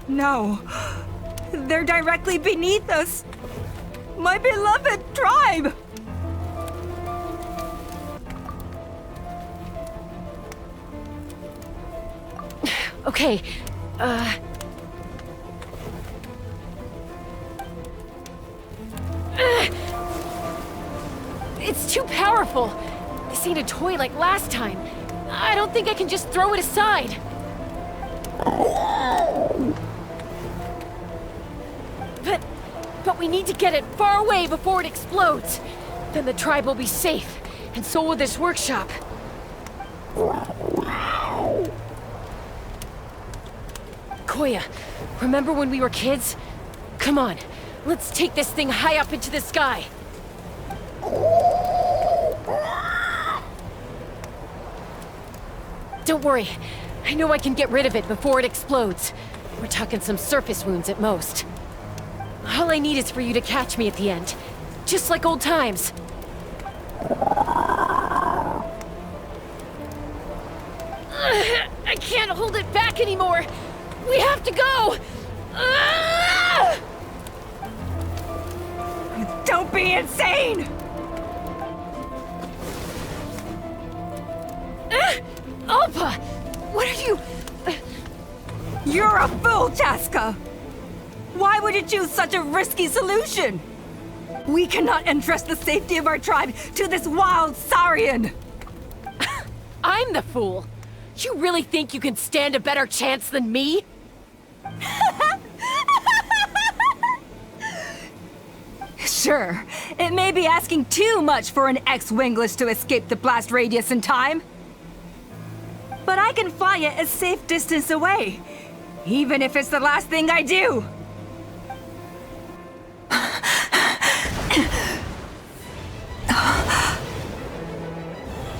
No. They're directly beneath us. My beloved tribe! Okay, It's too powerful. This ain't a toy like last time. I don't think I can just throw it aside. But we need to get it far away before it explodes. Then the tribe will be safe, and so will this workshop. Koya, remember when we were kids? Come on, let's take this thing high up into the sky. Don't worry. I know I can get rid of it before it explodes. We're talking some surface wounds at most. All I need is for you to catch me at the end. Just like old times. I can't hold it back anymore. We have to go. Don't be insane! Alpa! What are you... You're a fool, Chaska! Why would you choose such a risky solution? We cannot entrust the safety of our tribe to this wild Saurian! I'm the fool! You really think you can stand a better chance than me? Sure, it may be asking too much for an ex-wingless to escape the blast radius in time. But I can fly it a safe distance away, even if it's the last thing I do.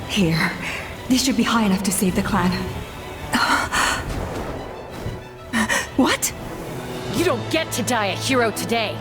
Here, this should be high enough to save the clan. What? You don't get to die a hero today.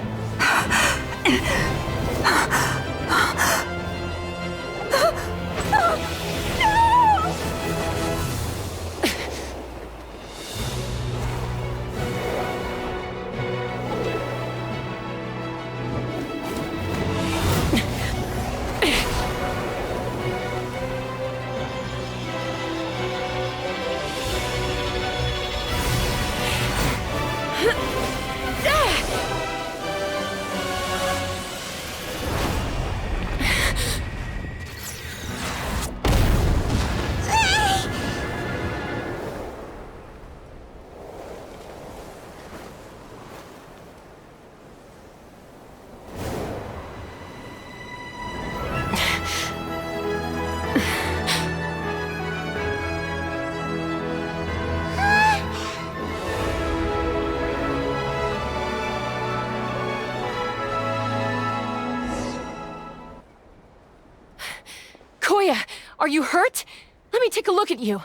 Are you hurt? Let me take a look at you.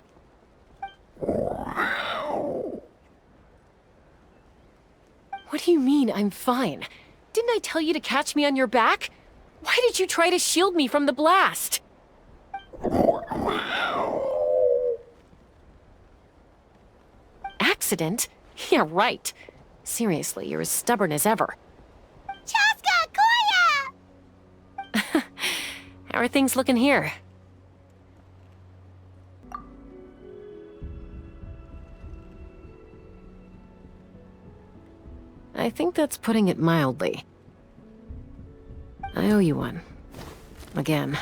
What do you mean, I'm fine? Didn't I tell you to catch me on your back? Why did you try to shield me from the blast? Accident? Yeah, right. Seriously, you're as stubborn as ever. Chaska, Koya! How are things looking here? I think that's putting it mildly. I owe you one. Again.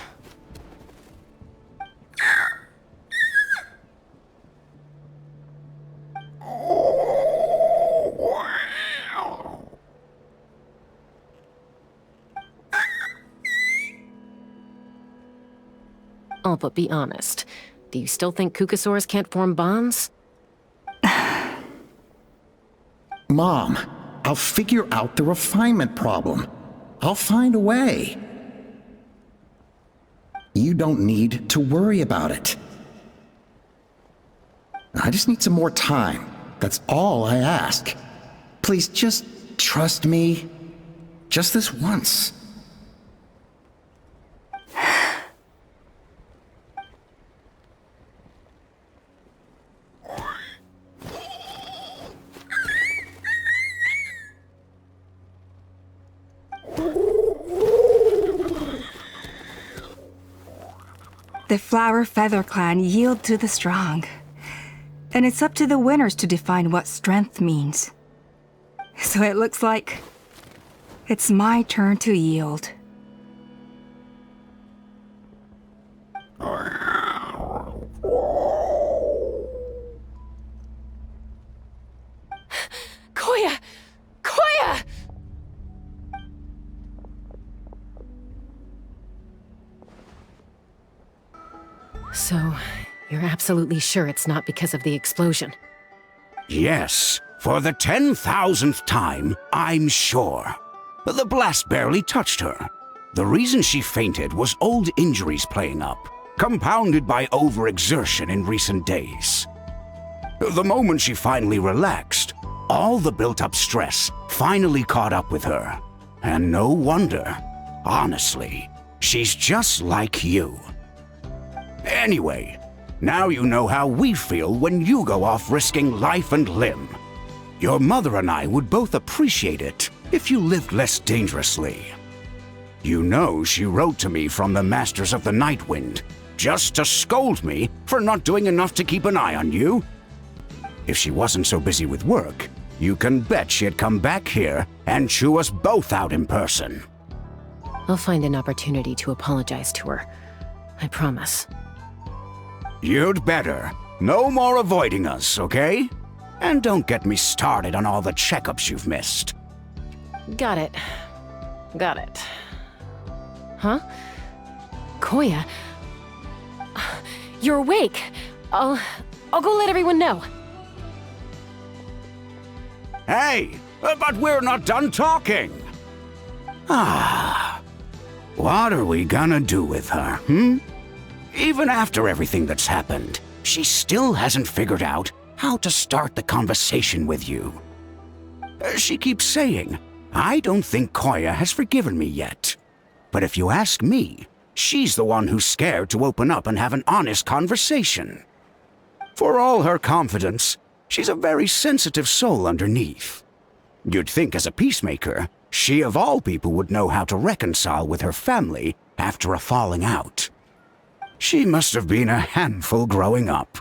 Oh, but be honest. Do you still think Kukasaurs can't form bonds? Mom, I'll figure out the refinement problem. I'll find a way. You don't need to worry about it. I just need some more time. That's all I ask. Please just trust me. Just this once. The Flower Feather Clan yield to the strong. And it's up to the winners to define what strength means. So it looks like it's my turn to yield. Koya! Koya! So, you're absolutely sure it's not because of the explosion? Yes, for the 10,000th time, I'm sure. The blast barely touched her. The reason she fainted was old injuries playing up. compounded by overexertion in recent days. The moment she finally relaxed, all the built-up stress finally caught up with her. And no wonder. Honestly, she's just like you. Anyway, now you know how we feel when you go off risking life and limb. Your mother and I would both appreciate it if you lived less dangerously. You know she wrote to me from the Masters of the Night Wind, just to scold me for not doing enough to keep an eye on you. If she wasn't so busy with work, you can bet she'd come back here and chew us both out in person. I'll find an opportunity to apologize to her. I promise. You'd better. No more avoiding us, okay? And don't get me started on all the checkups you've missed. Got it. Got it. Huh? Koya? You're awake. I'll go let everyone know. Hey, but we're not done talking. What are we gonna do with her, Even after everything that's happened, she still hasn't figured out how to start the conversation with you. She keeps saying, I don't think Koya has forgiven me yet. But if you ask me, she's the one who's scared to open up and have an honest conversation. For all her confidence, she's a very sensitive soul underneath. You'd think as a peacemaker, she of all people would know how to reconcile with her family after a falling out. She must have been a handful growing up.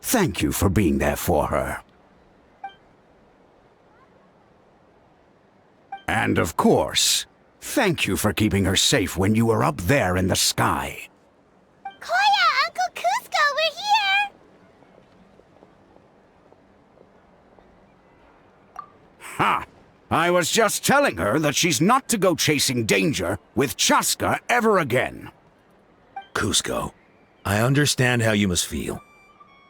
Thank you for being there for her. And of course, thank you for keeping her safe when you were up there in the sky. Koya, Uncle Cusco, we're here! Ha! I was just telling her that she's not to go chasing danger with Chaska ever again. Cusco, I understand how you must feel.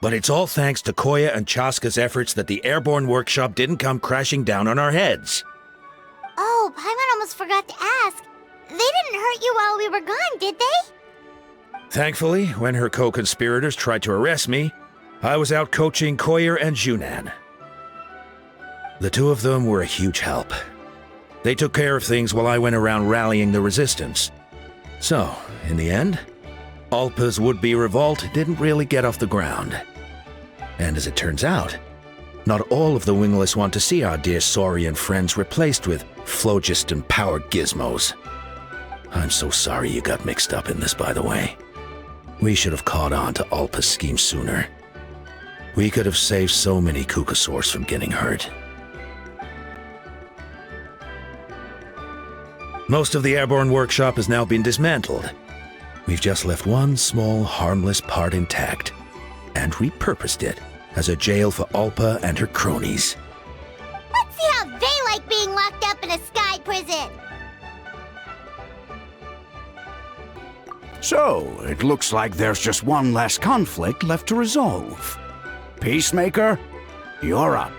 But it's all thanks to Koya and Chaska's efforts that the airborne workshop didn't come crashing down on our heads. Oh, Paimon almost forgot to ask. They didn't hurt you while we were gone, did they? Thankfully, when her co-conspirators tried to arrest me, I was out coaching Koya and Junan. The two of them were a huge help. They took care of things while I went around rallying the resistance. So, in the end, Alpa's would-be revolt didn't really get off the ground. And as it turns out, not all of the wingless want to see our dear Saurian friends replaced with phlogiston-powered gizmos. I'm so sorry you got mixed up in this, by the way. We should have caught on to Alpa's scheme sooner. We could have saved so many Kukasaurs from getting hurt. Most of the airborne workshop has now been dismantled. We've just left one small, harmless part intact, and repurposed it as a jail for Alpa and her cronies. Let's see how they like being locked up in a sky prison! So, it looks like there's just one last conflict left to resolve. Peacemaker, you're up.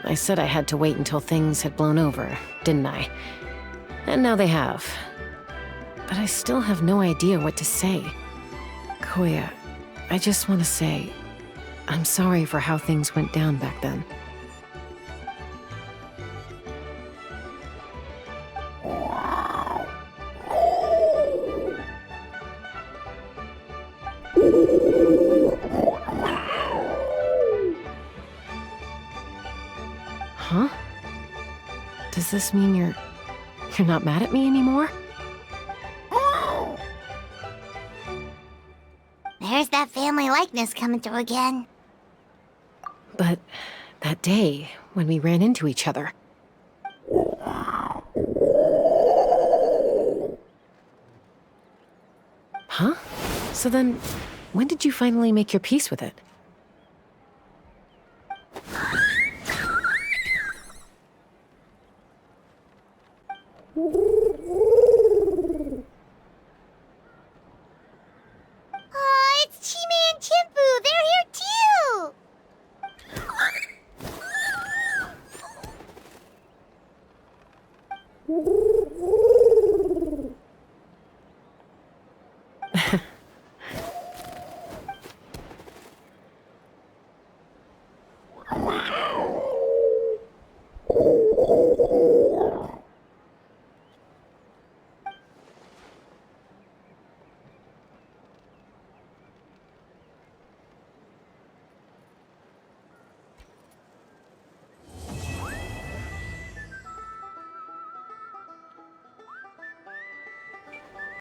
I said I had to wait until things had blown over, didn't I? And now they have. But I still have no idea what to say. Koya, I just want to say, I'm sorry for how things went down back then. Huh? Does this mean you're not mad at me anymore? There's that family likeness coming through again. But that day, when we ran into each other... Huh? So then, when did you finally make your peace with it?